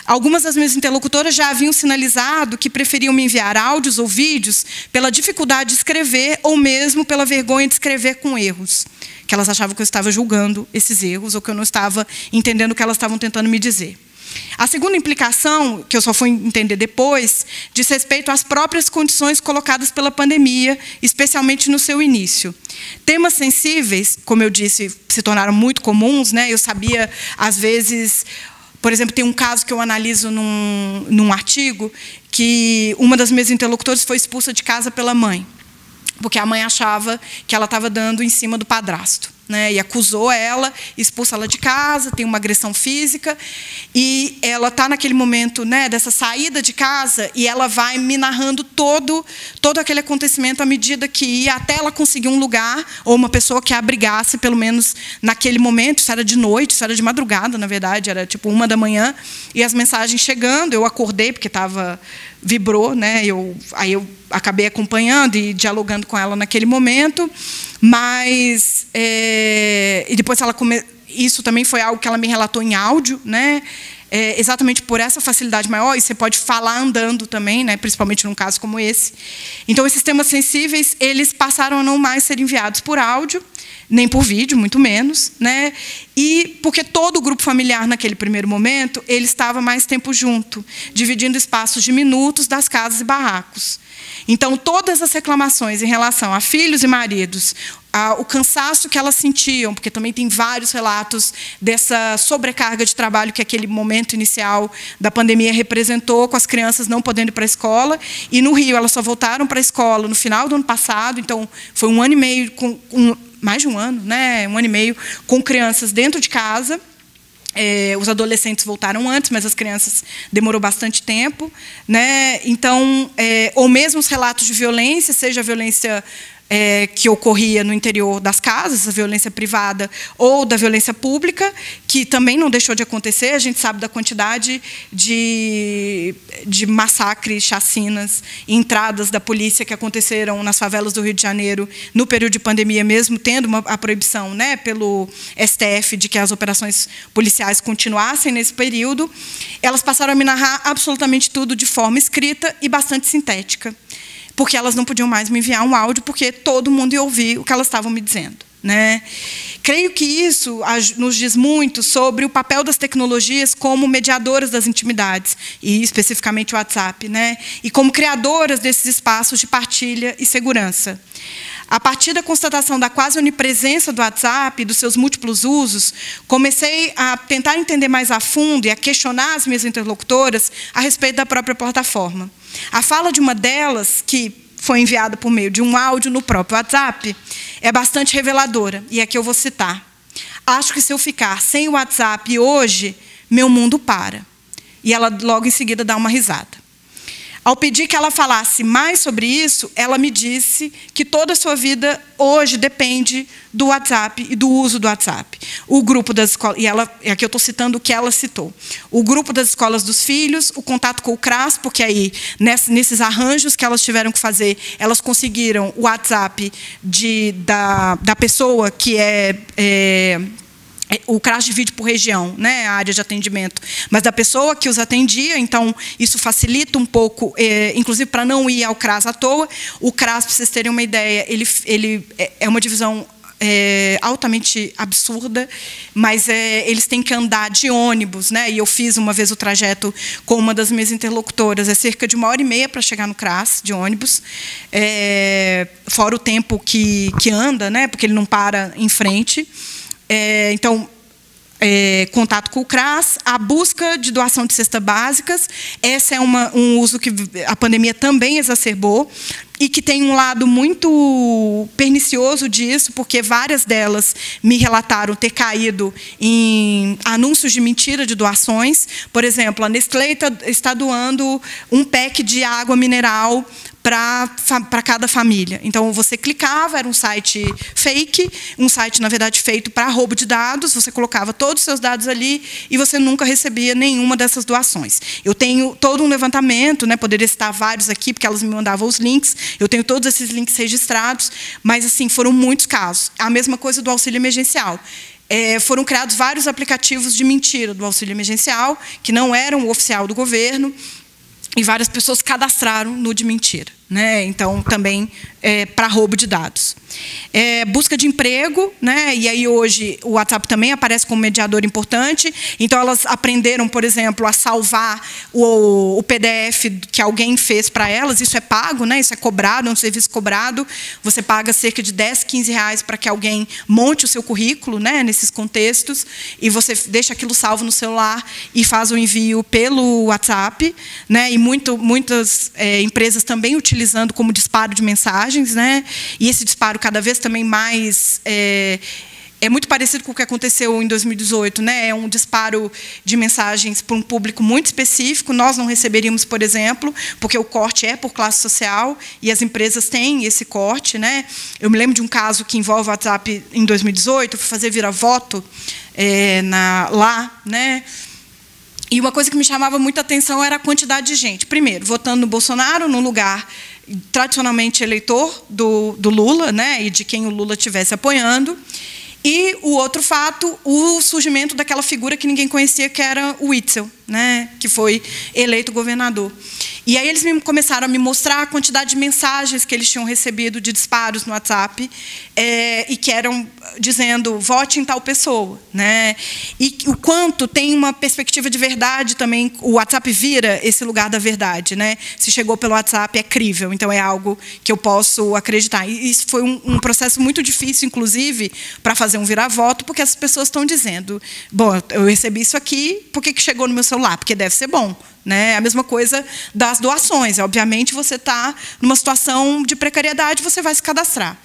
Algumas das minhas interlocutoras já haviam sinalizado que preferiam me enviar áudios ou vídeos pela dificuldade de escrever ou mesmo pela vergonha de escrever com erros, que elas achavam que eu estava julgando esses erros ou que eu não estava entendendo o que elas estavam tentando me dizer. A segunda implicação, que eu só fui entender depois, diz respeito às próprias condições colocadas pela pandemia, especialmente no seu início. Temas sensíveis, como eu disse, se tornaram muito comuns, né? Eu sabia, às vezes, por exemplo, tem um caso que eu analiso num artigo, que uma das minhas interlocutoras foi expulsa de casa pela mãe, porque a mãe achava que ela estava dando em cima do padrasto. né, e acusou ela, expulsa ela de casa, tem uma agressão física, e ela está naquele momento, né, dessa saída de casa, e ela vai me narrando todo aquele acontecimento à medida que ia, até ela conseguir um lugar, ou uma pessoa que a abrigasse, pelo menos naquele momento. Isso era de noite, isso era de madrugada, na verdade, era tipo 1 da manhã, e as mensagens chegando, eu acordei, porque vibrou, né, aí eu acabei acompanhando e dialogando com ela naquele momento, mas e depois isso também foi algo que ela me relatou em áudio, né? Exatamente por essa facilidade maior, e você pode falar andando também, né? Principalmente num caso como esse. Então, esses temas sensíveis, eles passaram a não mais ser enviados por áudio, nem por vídeo, muito menos, né? E porque todo o grupo familiar, naquele primeiro momento, ele estava mais tempo junto, dividindo espaços de minutos das casas e barracos. Então, todas as reclamações em relação a filhos e maridos, o cansaço que elas sentiam, porque também tem vários relatos dessa sobrecarga de trabalho que aquele momento inicial da pandemia representou, com as crianças não podendo ir para a escola. E no Rio, elas só voltaram para a escola no final do ano passado, então foi 1 ano e meio, mais de 1 ano, né? 1 ano e meio, com crianças dentro de casa. Os adolescentes voltaram antes, mas as crianças demorou bastante tempo, né? Então, ou mesmo os relatos de violência, seja a violência que ocorria no interior das casas, a violência privada ou da violência pública, que também não deixou de acontecer. A gente sabe da quantidade de massacres, chacinas e entradas da polícia que aconteceram nas favelas do Rio de Janeiro no período de pandemia, mesmo tendo a proibição, né, pelo STF de que as operações policiais continuassem nesse período. Elas passaram a me narrar absolutamente tudo de forma escrita e bastante sintética, porque elas não podiam mais me enviar um áudio, porque todo mundo ia ouvir o que elas estavam me dizendo, né? Creio que isso nos diz muito sobre o papel das tecnologias como mediadoras das intimidades, e especificamente o WhatsApp, né? E como criadoras desses espaços de partilha e segurança. A partir da constatação da quase onipresença do WhatsApp e dos seus múltiplos usos, comecei a tentar entender mais a fundo e a questionar as minhas interlocutoras a respeito da própria plataforma. A fala de uma delas, que foi enviada por meio de um áudio no próprio WhatsApp, é bastante reveladora, e aqui eu vou citar. Acho que se eu ficar sem o WhatsApp hoje, meu mundo para. E ela logo em seguida dá uma risada. Ao pedir que ela falasse mais sobre isso, ela me disse que toda a sua vida hoje depende do WhatsApp e do uso do WhatsApp. O grupo das escolas, e aqui eu estou citando o que ela citou. O grupo das escolas dos filhos, o contato com o CRAS, porque aí, nesses arranjos que elas tiveram que fazer, elas conseguiram o WhatsApp da pessoa que o CRAS divide por região, né, a área de atendimento, mas da pessoa que os atendia. Então, isso facilita um pouco, inclusive para não ir ao CRAS à toa. O CRAS, para vocês terem uma ideia, ele é uma divisão altamente absurda, mas eles têm que andar de ônibus, né? E eu fiz uma vez o trajeto com uma das minhas interlocutoras, cerca de 1h30 para chegar no CRAS de ônibus, fora o tempo que anda, né? Porque ele não para em frente. Então, contato com o CRAS, a busca de doação de cestas básicas. Esse é um uso que a pandemia também exacerbou, e que tem um lado muito pernicioso disso, porque várias delas me relataram ter caído em anúncios de mentira de doações. Por exemplo, a Nestlé está doando um pack de água mineral para cada família. Então, você clicava, era um site fake, um site, na verdade, feito para roubo de dados, você colocava todos os seus dados ali e você nunca recebia nenhuma dessas doações. Eu tenho todo um levantamento, né, poderia citar vários aqui, porque elas me mandavam os links, eu tenho todos esses links registrados, mas, assim, foram muitos casos. A mesma coisa do auxílio emergencial. Foram criados vários aplicativos de mentira do auxílio emergencial, que não eram o oficial do governo, e várias pessoas cadastraram no de mentira, né? Então, também para roubo de dados. Busca de emprego, né? E aí hoje o WhatsApp também aparece como mediador importante. Então, elas aprenderam, por exemplo, a salvar o PDF que alguém fez para elas. Isso é pago, né? Isso é cobrado, é um serviço cobrado. Você paga cerca de 10, 15 reais para que alguém monte o seu currículo, né, nesses contextos, e você deixa aquilo salvo no celular e faz o envio pelo WhatsApp, né? E muitas empresas também utilizando como disparo de mensagens, né? E esse disparo cada vez também mais é muito parecido com o que aconteceu em 2018, né? É um disparo de mensagens para um público muito específico. Nós não receberíamos, por exemplo, porque o corte é por classe social e as empresas têm esse corte, né? Eu me lembro de um caso que envolve o WhatsApp em 2018, eu fui fazer vira-voto lá, né? E uma coisa que me chamava muita atenção era a quantidade de gente. Primeiro, votando no Bolsonaro, num lugar tradicionalmente eleitor do Lula, né? E de quem o Lula estivesse apoiando. E o outro fato, o surgimento daquela figura que ninguém conhecia, que era o Witzel, né, que foi eleito governador. E aí eles começaram a me mostrar a quantidade de mensagens que eles tinham recebido de disparos no WhatsApp, e que eram dizendo, vote em tal pessoa, né? E o quanto tem uma perspectiva de verdade também, o WhatsApp vira esse lugar da verdade, né? Se chegou pelo WhatsApp, é crível, então é algo que eu posso acreditar. E isso foi um processo muito difícil, inclusive, para fazer um virar-voto, porque as pessoas estão dizendo, bom, eu recebi isso aqui, por que chegou no meu celular? Porque deve ser bom. Né? A mesma coisa das doações. Obviamente, você está numa situação de precariedade, você vai se cadastrar.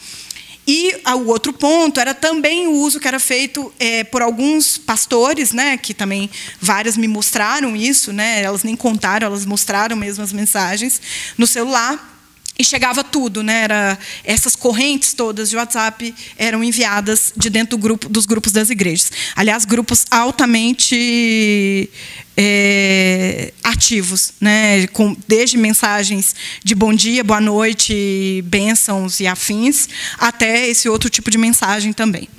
E o outro ponto era também o uso que era feito por alguns pastores, né, que também várias me mostraram isso, né, elas nem contaram, elas mostraram mesmo as mensagens no celular. E chegava tudo, né? Essas correntes todas de WhatsApp eram enviadas de dentro dos grupos das igrejas. Aliás, grupos altamente ativos, né? Desde mensagens de bom dia, boa noite, bênçãos e afins, até esse outro tipo de mensagem também.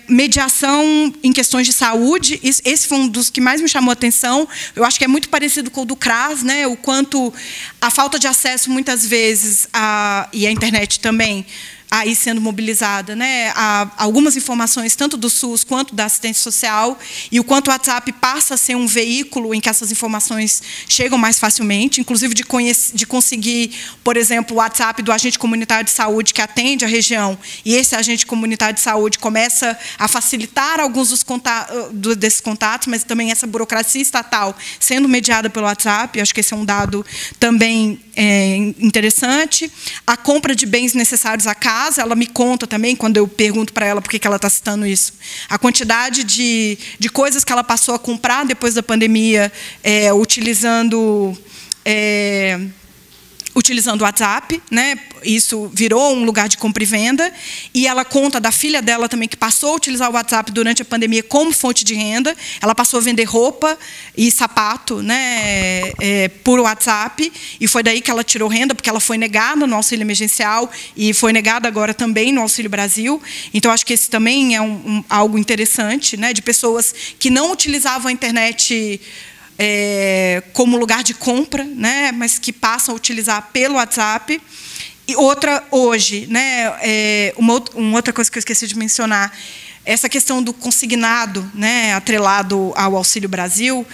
Mediação em questões de saúde, esse foi um dos que mais me chamou a atenção. Eu acho que é muito parecido com o do CRAS, né? O quanto a falta de acesso, muitas vezes, e a internet também, aí sendo mobilizada, né, algumas informações, tanto do SUS quanto da assistência social, e o quanto o WhatsApp passa a ser um veículo em que essas informações chegam mais facilmente, inclusive de conseguir, por exemplo, o WhatsApp do agente comunitário de saúde que atende a região, e esse agente comunitário de saúde começa a facilitar alguns desses contatos, mas também essa burocracia estatal sendo mediada pelo WhatsApp. Acho que esse é um dado também interessante. A compra de bens necessários à casa, ela me conta também, quando eu pergunto para ela por que ela está citando isso, a quantidade de coisas que ela passou a comprar depois da pandemia, utilizando o WhatsApp, né? Isso virou um lugar de compra e venda, e ela conta da filha dela também, que passou a utilizar o WhatsApp durante a pandemia como fonte de renda. Ela passou a vender roupa e sapato, né, por WhatsApp, e foi daí que ela tirou renda, porque ela foi negada no auxílio emergencial e foi negada agora também no Auxílio Brasil. Então, acho que esse também é algo interessante, né, de pessoas que não utilizavam a internet como lugar de compra, né, mas que passam a utilizar pelo WhatsApp. E outra, hoje, né, uma outra coisa que eu esqueci de mencionar, essa questão do consignado, né, atrelado ao Auxílio Brasil,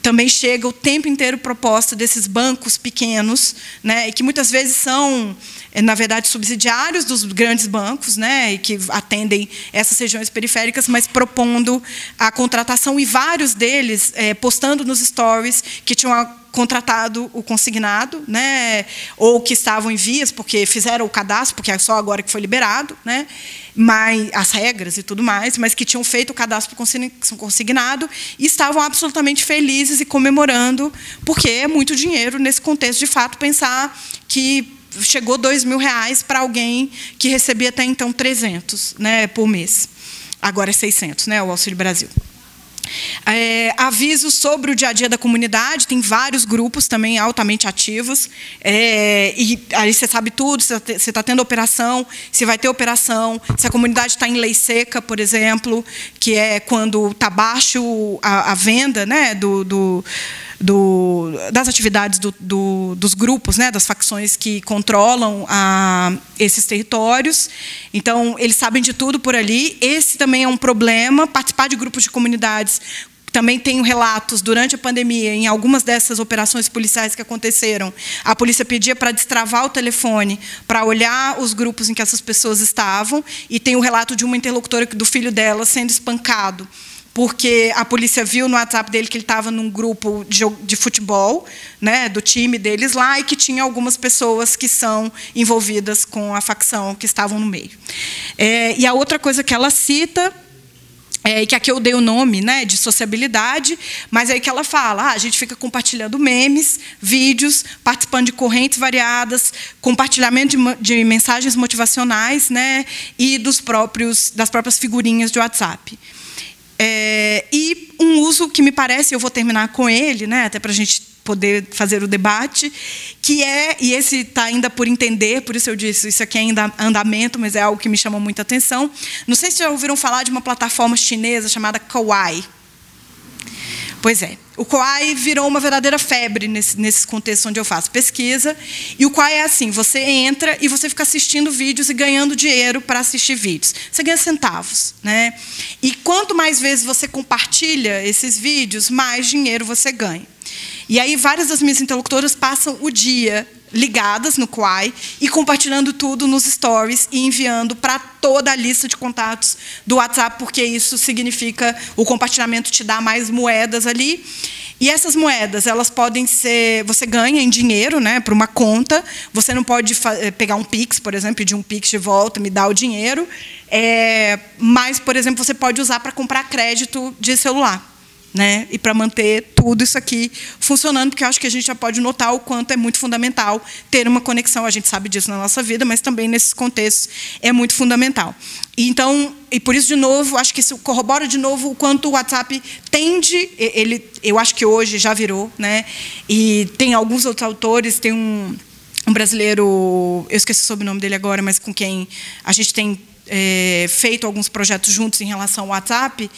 também chega o tempo inteiro proposta desses bancos pequenos, né, e que muitas vezes são, na verdade, subsidiários dos grandes bancos, né, e que atendem essas regiões periféricas, mas propondo a contratação, e vários deles postando nos stories que tinham contratado o consignado, né, ou que estavam em vias, porque fizeram o cadastro, porque é só agora que foi liberado, né, mas as regras e tudo mais, mas que tinham feito o cadastro consignado e estavam absolutamente felizes e comemorando, porque é muito dinheiro nesse contexto, de fato, pensar que chegou R$2.000 para alguém que recebia até então 300, né, por mês. Agora é 600, né, o Auxílio Brasil. Avisos sobre o dia a dia da comunidade, tem vários grupos também altamente ativos, e aí você sabe tudo, se está tendo operação, se vai ter operação, se a comunidade está em lei seca, por exemplo, que é quando está baixo a venda, né, das atividades dos grupos, né, das facções que controlam esses territórios. Então, eles sabem de tudo por ali. Esse também é um problema. Participar de grupos de comunidades. Também tenho relatos, durante a pandemia, em algumas dessas operações policiais que aconteceram, a polícia pedia para destravar o telefone, para olhar os grupos em que essas pessoas estavam, e tem o relato de uma interlocutora do filho dela sendo espancado porque a polícia viu no WhatsApp dele que ele estava num grupo de futebol, né, do time deles lá, e que tinha algumas pessoas que são envolvidas com a facção que estavam no meio. E a outra coisa que ela cita, que aqui eu dei o nome, né, de sociabilidade, mas aí que ela fala, a gente fica compartilhando memes, vídeos, participando de correntes variadas, compartilhamento de mensagens motivacionais, né, e das próprias figurinhas de WhatsApp. E um uso que me parece, eu vou terminar com ele, né, até para a gente poder fazer o debate, que e esse está ainda por entender, por isso eu disse, isso aqui é ainda andamento, mas é algo que me chama muita atenção. Não sei se já ouviram falar de uma plataforma chinesa chamada Kawaii. Pois é, o Kawaii virou uma verdadeira febre nesse contexto onde eu faço pesquisa, e o Kawaii é assim, você entra e você fica assistindo vídeos e ganhando dinheiro para assistir vídeos. Você ganha centavos, né? E quanto mais vezes você compartilha esses vídeos, mais dinheiro você ganha. E aí várias das minhas interlocutoras passam o dia ligadas no Kawaii e compartilhando tudo nos stories e enviando para toda a lista de contatos do WhatsApp, porque isso significa, o compartilhamento te dá mais moedas ali. E essas moedas, elas podem ser, você ganha em dinheiro, né, para uma conta, você não pode pegar um Pix, por exemplo, pedir um Pix de volta, me dá o dinheiro, mas, por exemplo, você pode usar para comprar crédito de celular. Né? E para manter tudo isso aqui funcionando, porque eu acho que a gente já pode notar o quanto é muito fundamental ter uma conexão. A gente sabe disso na nossa vida, mas também nesses contextos é muito fundamental. Então, e por isso, de novo, acho que isso corrobora de novo o quanto o WhatsApp tende, eu acho que hoje já virou, né? E tem alguns outros autores, tem um brasileiro, eu esqueci o sobrenome dele agora, mas com quem a gente tem feito alguns projetos juntos em relação ao WhatsApp,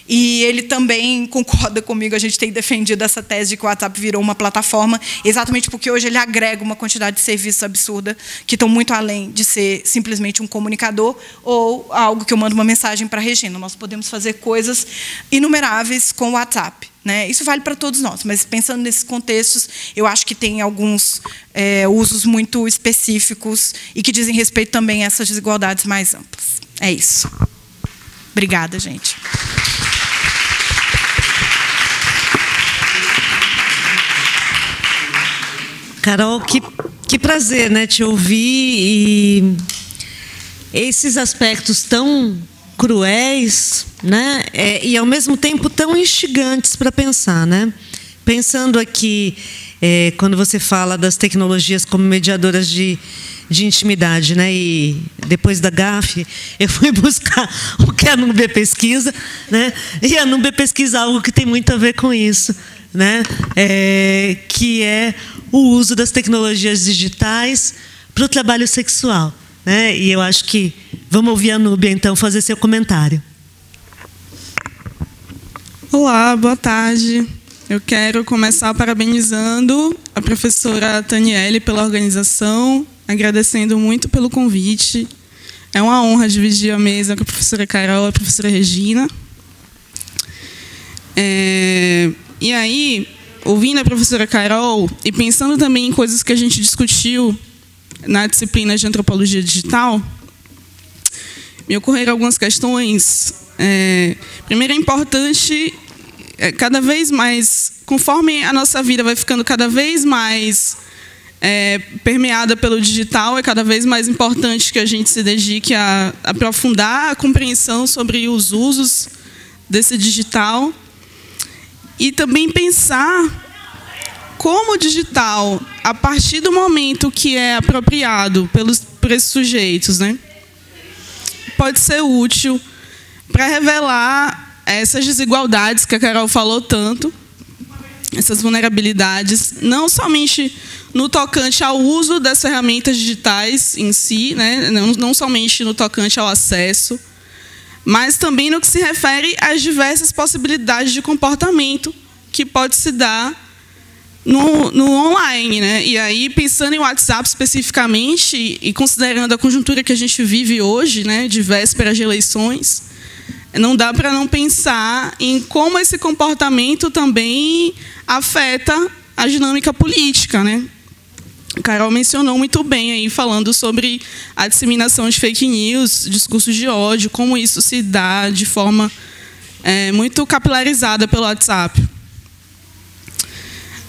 e ele também concorda comigo, a gente tem defendido essa tese de que o WhatsApp virou uma plataforma, exatamente porque hoje ele agrega uma quantidade de serviços absurda, que estão muito além de ser simplesmente um comunicador, ou algo que eu mando uma mensagem para a Regina. Nós podemos fazer coisas inumeráveis com o WhatsApp. Né? Isso vale para todos nós, mas pensando nesses contextos, eu acho que tem alguns usos muito específicos e que dizem respeito também a essas desigualdades mais amplas. É isso. Obrigada, gente. Carol, que prazer, né, te ouvir, e esses aspectos tão cruéis, né, e ao mesmo tempo tão instigantes para pensar, né? Pensando aqui, quando você fala das tecnologias como mediadoras de intimidade, né? E depois da GAF, eu fui buscar o que a Nube pesquisa, né? E a Nube pesquisa algo que tem muito a ver com isso, né? Que é o uso das tecnologias digitais para o trabalho sexual, né? E eu acho que vamos ouvir a Núbia, então, fazer seu comentário. Olá, boa tarde. Eu quero começar parabenizando a professora Taniele pela organização, agradecendo muito pelo convite. É uma honra dividir a mesa com a professora Carol e a professora Regina. E aí, ouvindo a professora Carol e pensando também em coisas que a gente discutiu na disciplina de antropologia digital, me ocorreram algumas questões. Primeiro, é importante, cada vez mais, conforme a nossa vida vai ficando cada vez mais permeada pelo digital, é cada vez mais importante que a gente se dedique a aprofundar a compreensão sobre os usos desse digital e também pensar como o digital, a partir do momento que é apropriado por esses sujeitos, né, pode ser útil para revelar essas desigualdades que a Carol falou tanto, essas vulnerabilidades, não somente no tocante ao uso das ferramentas digitais em si, né, não somente no tocante ao acesso, mas também no que se refere às diversas possibilidades de comportamento que pode se dar no online, né? E aí, pensando em WhatsApp especificamente, e considerando a conjuntura que a gente vive hoje, né, de véspera de eleições, não dá para não pensar em como esse comportamento também afeta a dinâmica política, né? A Carol mencionou muito bem aí, falando sobre a disseminação de fake news, discursos de ódio, como isso se dá de forma muito capilarizada pelo WhatsApp.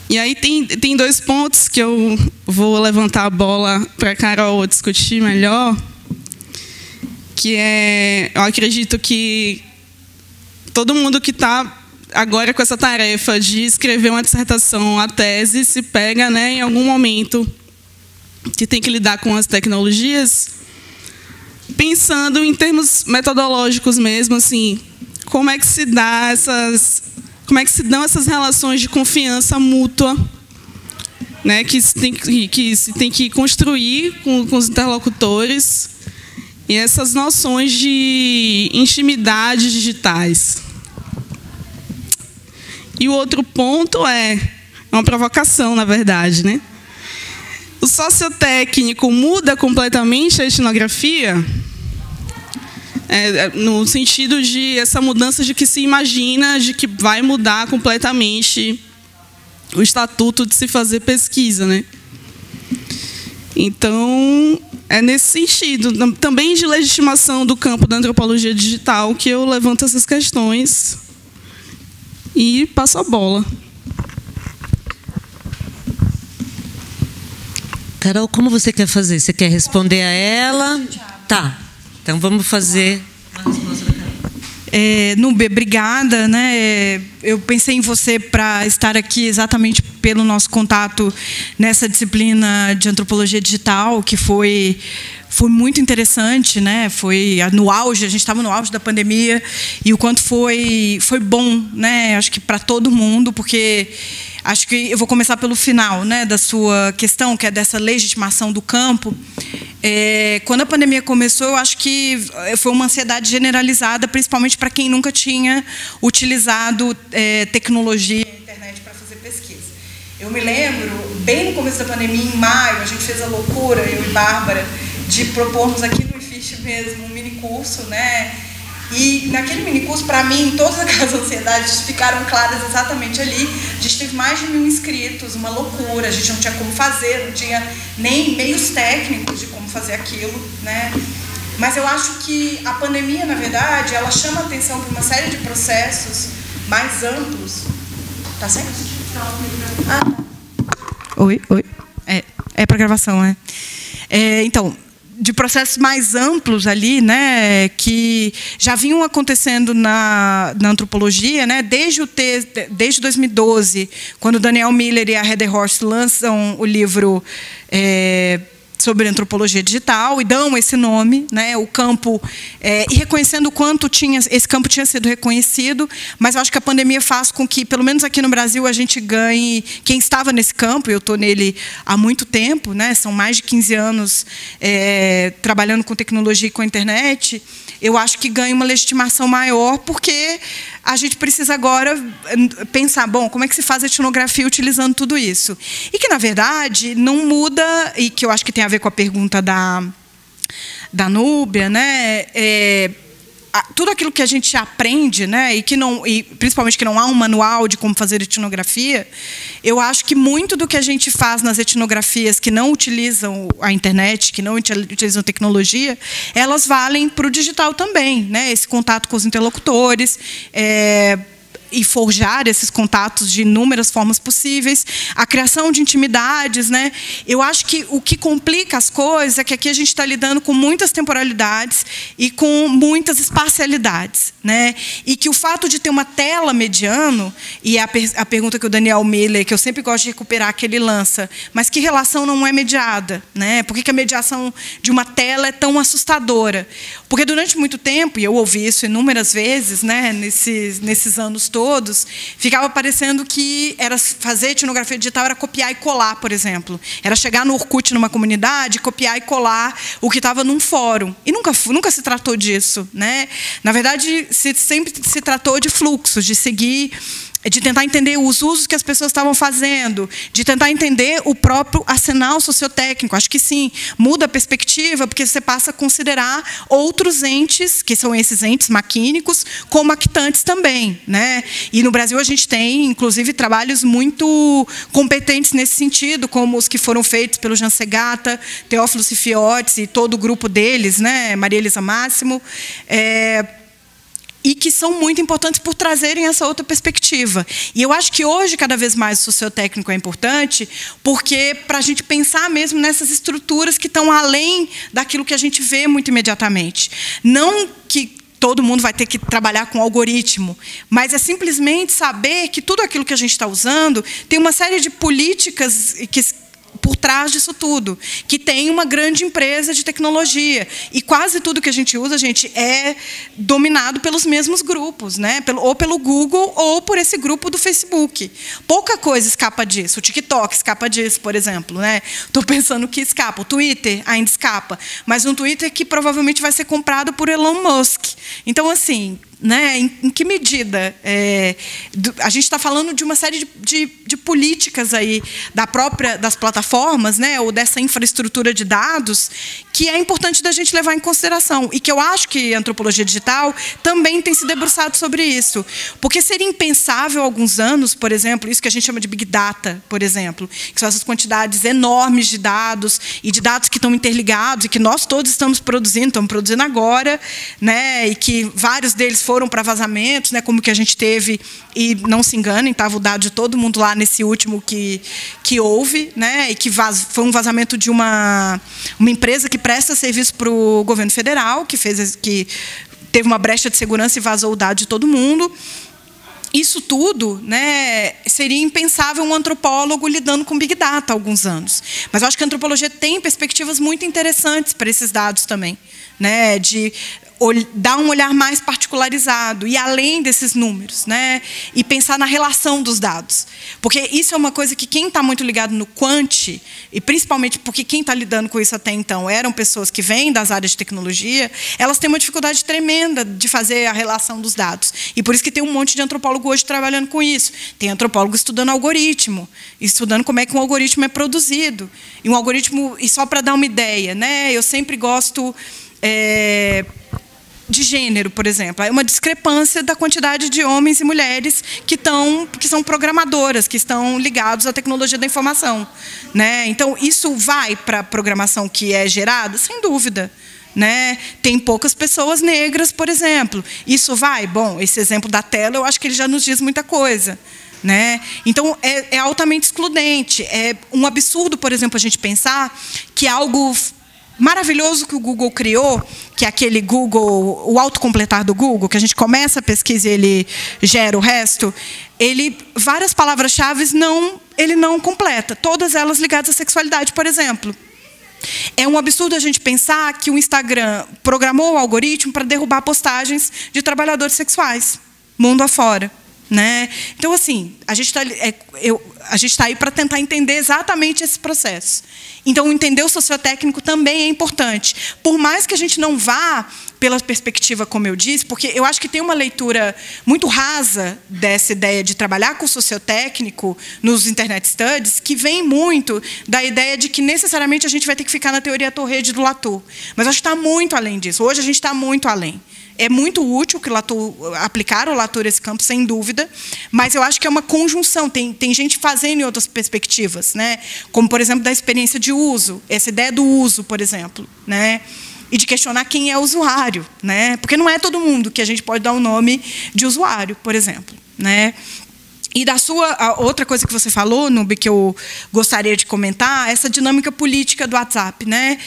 E aí tem 2 pontos que eu vou levantar a bola para a Carol discutir melhor, que eu acredito que todo mundo que está agora com essa tarefa de escrever uma dissertação, a tese, se pega, né, em algum momento que tem que lidar com as tecnologias, pensando em termos metodológicos mesmo, assim, como é que se dão essas relações de confiança mútua, né, que se tem que construir com os interlocutores, e essas noções de intimidade digitais. E o outro ponto é uma provocação, na verdade, né? O sociotécnico muda completamente a etnografia, no sentido de essa mudança de que se imagina de que vai mudar completamente o estatuto de se fazer pesquisa, né? Então, é nesse sentido, também de legitimação do campo da antropologia digital, que eu levanto essas questões e passo a bola. Carol, como você quer fazer? Você quer responder a ela? Tá. Então vamos fazer uma resposta da Carol. Nube, obrigada, né? Eu pensei em você para estar aqui exatamente pelo nosso contato nessa disciplina de antropologia digital, que foi muito interessante, né? Foi no auge, a gente estava no auge da pandemia, e o quanto foi bom, né? Acho que para todo mundo, porque acho que eu vou começar pelo final, né, da sua questão, que é dessa legitimação do campo. Quando a pandemia começou, eu acho que foi uma ansiedade generalizada, principalmente para quem nunca tinha utilizado tecnologia e internet para fazer pesquisa. Eu me lembro, bem no começo da pandemia, em maio, a gente fez a loucura, eu e Bárbara, de propormos aqui no IFISH mesmo um mini curso, né? E naquele minicurso, para mim, todas aquelas ansiedades ficaram claras exatamente ali. A gente teve mais de 1000 inscritos, uma loucura, a gente não tinha como fazer, não tinha nem meios técnicos de como fazer aquilo, né? Mas eu acho que a pandemia, na verdade, ela chama a atenção para uma série de processos mais amplos. Tá certo? Ah, tá. Oi. É para gravação, é. Então, de processos mais amplos ali, né, que já vinham acontecendo na antropologia, né, desde 2012, quando Daniel Miller e a Heather Horst lançam o livro sobre antropologia digital e dão esse nome, né, o campo, e reconhecendo o quanto esse campo tinha sido reconhecido, mas eu acho que a pandemia faz com que, pelo menos aqui no Brasil, a gente ganhe, quem estava nesse campo, eu estou nele há muito tempo, né, são mais de 15 anos trabalhando com tecnologia e com a internet, eu acho que ganha uma legitimação maior, porque a gente precisa agora pensar, bom, como é que se faz a etnografia utilizando tudo isso? E que, na verdade, não muda, e que eu acho que tem a ver com a pergunta da Núbia, né? Tudo aquilo que a gente aprende, né, e principalmente que não há um manual de como fazer etnografia, eu acho que muito do que a gente faz nas etnografias que não utilizam a internet, que não utilizam tecnologia, elas valem para o digital também, né? Esse contato com os interlocutores, e forjar esses contatos de inúmeras formas possíveis, a criação de intimidades, né? Eu acho que o que complica as coisas é que aqui a gente está lidando com muitas temporalidades e com muitas espacialidades, né? E que o fato de ter uma tela mediano, e a pergunta que o Daniel Miller, que eu sempre gosto de recuperar, que ele lança, mas que relação não é mediada, né? Por que a mediação de uma tela é tão assustadora? Porque durante muito tempo, e eu ouvi isso inúmeras vezes, né, nesses anos todos, ficava parecendo que fazer etnografia digital era copiar e colar, por exemplo. Era chegar no Orkut, numa comunidade, copiar e colar o que estava num fórum. E nunca se tratou disso, né? Na verdade, sempre se tratou de fluxos, de seguir, de tentar entender os usos que as pessoas estavam fazendo, de tentar entender o próprio arsenal sociotécnico. Acho que sim, muda a perspectiva, porque você passa a considerar outros entes, que são esses entes maquínicos, como actantes também, né? E no Brasil a gente tem, inclusive, trabalhos muito competentes nesse sentido, como os que foram feitos pelo Jean Segata, Teófilo Cifiotes e todo o grupo deles, né? Maria Elisa Máximo. e que são muito importantes por trazerem essa outra perspectiva. E eu acho que hoje, cada vez mais, o sociotécnico é importante, porque para a gente pensar mesmo nessas estruturas que estão além daquilo que a gente vê muito imediatamente. Não que todo mundo vai ter que trabalhar com algoritmo, mas é simplesmente saber que tudo aquilo que a gente está usando tem uma série de políticas que por trás disso tudo, que tem uma grande empresa de tecnologia. E quase tudo que a gente usa, gente, é dominado pelos mesmos grupos, né? Ou pelo Google, ou por esse grupo do Facebook. Pouca coisa escapa disso. O TikTok escapa disso, por exemplo, né? Estou pensando que escapa. O Twitter ainda escapa. Mas um Twitter que provavelmente vai ser comprado por Elon Musk. Então, assim, né, em que medida a gente está falando de uma série de políticas aí das plataformas, né, ou dessa infraestrutura de dados, que é importante da gente levar em consideração e que eu acho que a antropologia digital também tem se debruçado sobre isso, porque seria impensável há alguns anos, por exemplo, isso que a gente chama de Big Data, por exemplo, que são essas quantidades enormes de dados e de dados que estão interligados e que nós todos estamos produzindo agora, né, e que vários deles foram para vazamentos, né, como que a gente teve, e não se enganem, estava o dado de todo mundo lá nesse último que houve, né, e que foi um vazamento de uma empresa que presta serviço para o governo federal, que teve uma brecha de segurança e vazou o dado de todo mundo. Isso tudo, né, seria impensável um antropólogo lidando com Big Data há alguns anos. Mas eu acho que a antropologia tem perspectivas muito interessantes para esses dados também, né, de dar um olhar mais particularizado e além desses números, né, e pensar na relação dos dados. Porque isso é uma coisa que quem está muito ligado no quant, e principalmente porque quem está lidando com isso até então eram pessoas que vêm das áreas de tecnologia, elas têm uma dificuldade tremenda de fazer a relação dos dados. E por isso que tem um monte de antropólogo hoje trabalhando com isso. Tem antropólogo estudando algoritmo, estudando como é que um algoritmo é produzido. E um algoritmo, e só para dar uma ideia, né, eu sempre gosto de gênero, por exemplo. É uma discrepância da quantidade de homens e mulheres que são programadoras, que estão ligados à tecnologia da informação, né? Então, isso vai para a programação que é gerada? Sem dúvida. Né? Tem poucas pessoas negras, por exemplo. Isso vai? Bom, esse exemplo da tela, eu acho que ele já nos diz muita coisa. Né? Então, é altamente excludente. É um absurdo, por exemplo, a gente pensar que algo maravilhoso que o Google criou, que é aquele Google, o autocompletar do Google, que a gente começa a pesquisa e ele gera o resto, várias palavras-chave ele não completa, todas elas ligadas à sexualidade, por exemplo. É um absurdo a gente pensar que o Instagram programou o algoritmo para derrubar postagens de trabalhadores sexuais, mundo afora. Né? Então, assim, a gente está aí para tentar entender exatamente esse processo. Então, entender o sociotécnico também é importante. Por mais que a gente não vá pela perspectiva, como eu disse, porque eu acho que tem uma leitura muito rasa dessa ideia de trabalhar com o sociotécnico nos Internet Studies, que vem muito da ideia de que necessariamente a gente vai ter que ficar na teoria Torrede do Latour. Mas acho que está muito além disso. Hoje a gente está muito além. É muito útil que aplicar o Latour esse campo, sem dúvida, mas eu acho que é uma conjunção. Tem gente fazendo em outras perspectivas, né? Como, por exemplo, da experiência de uso, essa ideia do uso, por exemplo, né? E de questionar quem é usuário, né? Porque não é todo mundo que a gente pode dar um nome de usuário, por exemplo, né? E a outra coisa que você falou, Nubi, que eu gostaria de comentar, essa dinâmica política do WhatsApp, né?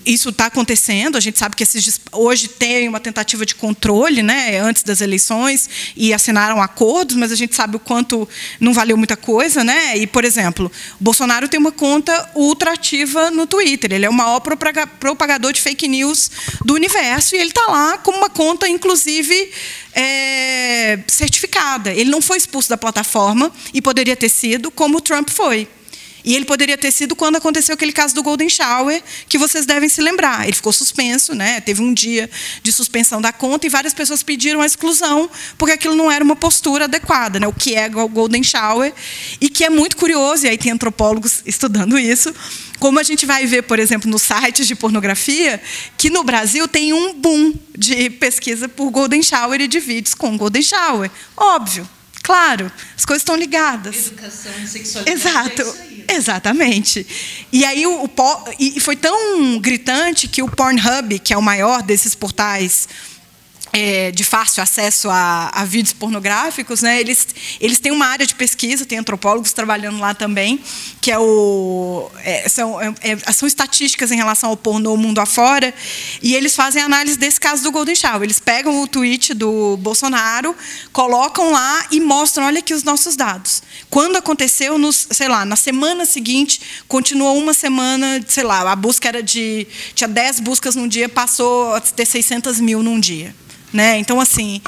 Isso está acontecendo, a gente sabe que hoje tem uma tentativa de controle, né, antes das eleições, e assinaram acordos, mas a gente sabe o quanto não valeu muita coisa. Né? E, por exemplo, o Bolsonaro tem uma conta ultra ativa no Twitter, ele é o maior propagador de fake news do universo, e ele está lá com uma conta, inclusive, certificada. Ele não foi expulso da plataforma, e poderia ter sido, como o Trump foi. E ele poderia ter sido quando aconteceu aquele caso do Golden Shower, que vocês devem se lembrar. Ele ficou suspenso, né? Teve um dia de suspensão da conta e várias pessoas pediram a exclusão, porque aquilo não era uma postura adequada, né? O que é o Golden Shower, e que é muito curioso, e aí tem antropólogos estudando isso, como a gente vai ver, por exemplo, nos sites de pornografia, que no Brasil tem um boom de pesquisa por Golden Shower e de vídeos com Golden Shower. Óbvio. Claro, as coisas estão ligadas. Educação e sexualidade. Exato, é isso aí. Exatamente. E aí e foi tão gritante que o Pornhub, que é o maior desses portais de fácil acesso a vídeos pornográficos, né? Eles têm uma área de pesquisa, tem antropólogos trabalhando lá também, que são estatísticas em relação ao pornô mundo afora, e eles fazem análise desse caso do Golden Shower. Eles pegam o tweet do Bolsonaro, colocam lá e mostram, olha aqui os nossos dados. Quando aconteceu, na semana seguinte, continuou uma semana, a busca tinha 10 buscas num dia, passou a ter 600 mil num dia. Né? Então, assim,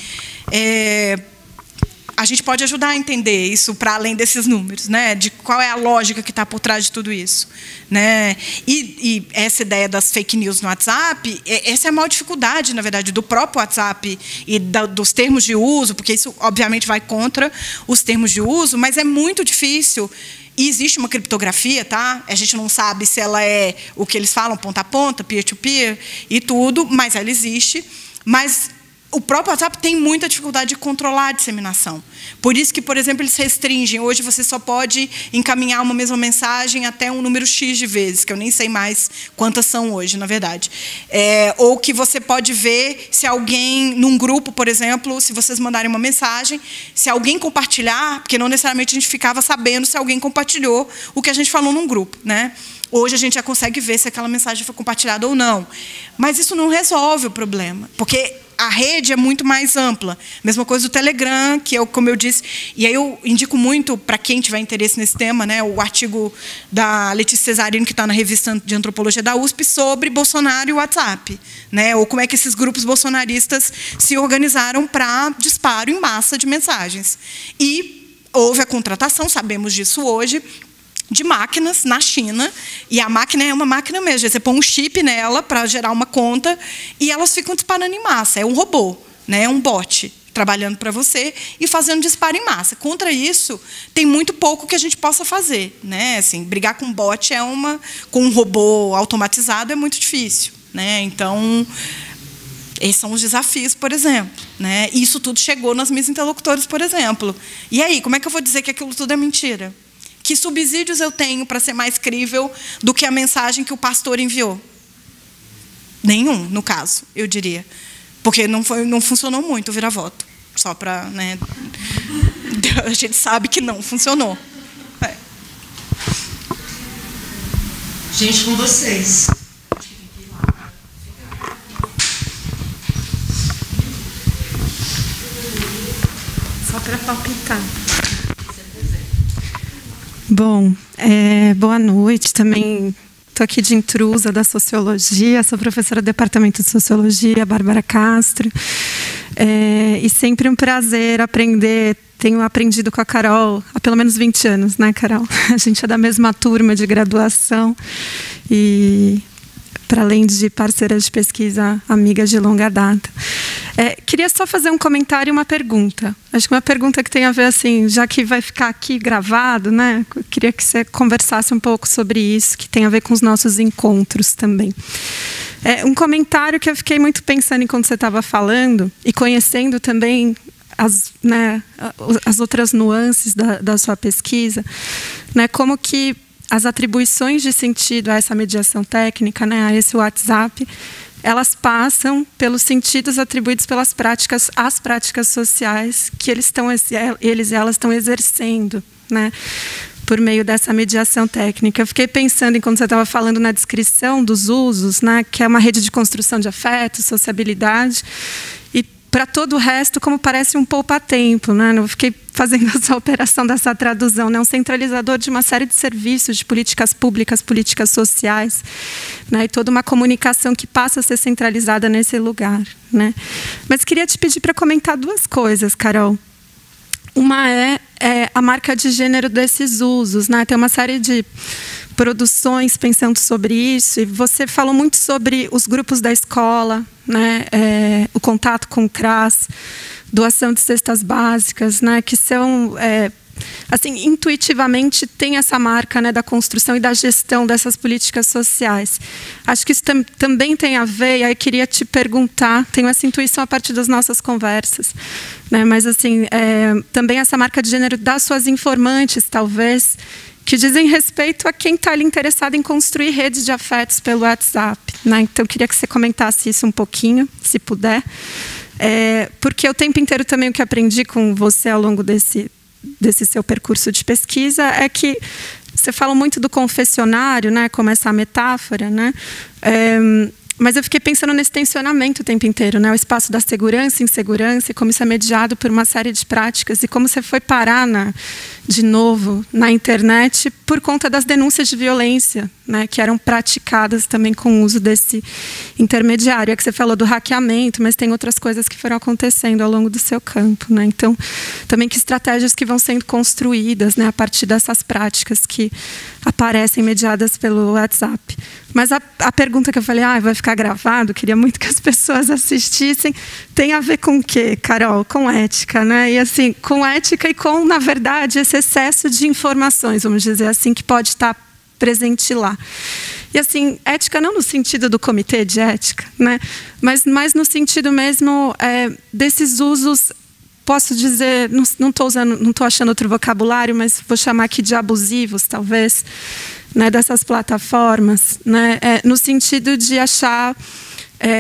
a gente pode ajudar a entender isso para além desses números, né? De qual é a lógica que está por trás de tudo isso. Né? E essa ideia das fake news no WhatsApp, essa é a maior dificuldade, na verdade, do próprio WhatsApp e dos termos de uso, porque isso, obviamente, vai contra os termos de uso, mas é muito difícil. E existe uma criptografia, tá? A gente não sabe se ela é o que eles falam, ponta a ponta, peer-to-peer e tudo, mas ela existe. Mas o próprio WhatsApp tem muita dificuldade de controlar a disseminação. Por isso que, por exemplo, eles restringem. Hoje você só pode encaminhar uma mesma mensagem até um número X de vezes, que eu nem sei mais quantas são hoje, na verdade. Ou que você pode ver se alguém, num grupo, por exemplo, se vocês mandarem uma mensagem, se alguém compartilhar, porque não necessariamente a gente ficava sabendo se alguém compartilhou o que a gente falou num grupo, né? Hoje a gente já consegue ver se aquela mensagem foi compartilhada ou não. Mas isso não resolve o problema, porque a rede é muito mais ampla. Mesma coisa do Telegram, que como eu disse, e aí eu indico muito para quem tiver interesse nesse tema, né, o artigo da Letícia Cesarino, que está na revista de Antropologia da USP, sobre Bolsonaro e o WhatsApp, né, ou como é que esses grupos bolsonaristas se organizaram para disparo em massa de mensagens. E houve a contratação, sabemos disso hoje, de máquinas na China, e a máquina é uma máquina mesmo, você põe um chip nela para gerar uma conta e elas ficam disparando em massa, é um robô, né? É um bot trabalhando para você e fazendo disparo em massa. Contra isso, tem muito pouco que a gente possa fazer, né? Assim, brigar com um bot com um robô automatizado é muito difícil, né? Então, esses são os desafios, por exemplo, né? Isso tudo chegou nas minhas interlocutores, por exemplo. E aí, como é que eu vou dizer que aquilo tudo é mentira? Que subsídios eu tenho para ser mais crível do que a mensagem que o pastor enviou? Nenhum, no caso, eu diria. Porque não funcionou muito o vira-voto. Só para... Né, a gente sabe que não funcionou. Gente, com vocês. Só para palpitar. Bom, boa noite. Também estou aqui de intrusa da Sociologia, sou professora do Departamento de Sociologia, Bárbara Castro. E sempre um prazer aprender. Tenho aprendido com a Carol há pelo menos 20 anos, né, Carol? A gente é da mesma turma de graduação e, para além de parceira de pesquisa, amiga de longa data. Queria só fazer um comentário e uma pergunta. Acho que uma pergunta que tem a ver, assim, já que vai ficar aqui gravado, né? Queria que você conversasse um pouco sobre isso, que tem a ver com os nossos encontros também. Um comentário que eu fiquei muito pensando enquanto você estava falando, e conhecendo também as outras nuances da sua pesquisa, né? Como que as atribuições de sentido a essa mediação técnica, né, a esse WhatsApp, elas passam pelos sentidos atribuídos pelas práticas, as práticas sociais que eles e elas estão exercendo, né, por meio dessa mediação técnica. Eu fiquei pensando, enquanto você estava falando na descrição dos usos, né, que é uma rede de construção de afeto, sociabilidade, e para todo o resto, como parece um poupa-tempo, né? Eu fiquei fazendo essa operação dessa tradução, né? Um centralizador de uma série de serviços, de políticas públicas, políticas sociais, né? E toda uma comunicação que passa a ser centralizada nesse lugar, né? Mas queria te pedir para comentar duas coisas, Carol. Uma é a marca de gênero desses usos, né? Tem uma série de produções pensando sobre isso, e você falou muito sobre os grupos da escola, né? O contato com o CRAS, doação de cestas básicas, né? Que são, assim, intuitivamente tem essa marca, né, da construção e da gestão dessas políticas sociais. Acho que isso também tem a ver, e aí queria te perguntar, tenho essa intuição a partir das nossas conversas, né? Mas assim, também essa marca de gênero das suas informantes, talvez, que dizem respeito a quem está ali interessado em construir redes de afetos pelo WhatsApp, né? Então, eu queria que você comentasse isso um pouquinho, se puder. Porque o tempo inteiro também o que aprendi com você ao longo desse seu percurso de pesquisa é que você fala muito do confessionário, né, como essa metáfora, né? Mas eu fiquei pensando nesse tensionamento o tempo inteiro, né? O espaço da segurança, insegurança, e como isso é mediado por uma série de práticas, e como você foi parar, de novo, na internet por conta das denúncias de violência, né? Que eram praticadas também com o uso desse intermediário. É que você falou do hackeamento, mas tem outras coisas que foram acontecendo ao longo do seu campo, né? Então, também que estratégias que vão sendo construídas, né, a partir dessas práticas que aparecem mediadas pelo WhatsApp. Mas a pergunta que eu falei, vai ficar gravado, queria muito que as pessoas assistissem, tem a ver com o quê, Carol? Com ética, né? E assim, com ética e com, na verdade, esse excesso de informações, vamos dizer assim, que pode estar presente lá. E assim, ética não no sentido do comitê de ética, né? Mas no sentido mesmo desses usos, posso dizer, não estou achando outro vocabulário, mas vou chamar aqui de abusivos, talvez, né, dessas plataformas, né, no sentido de achar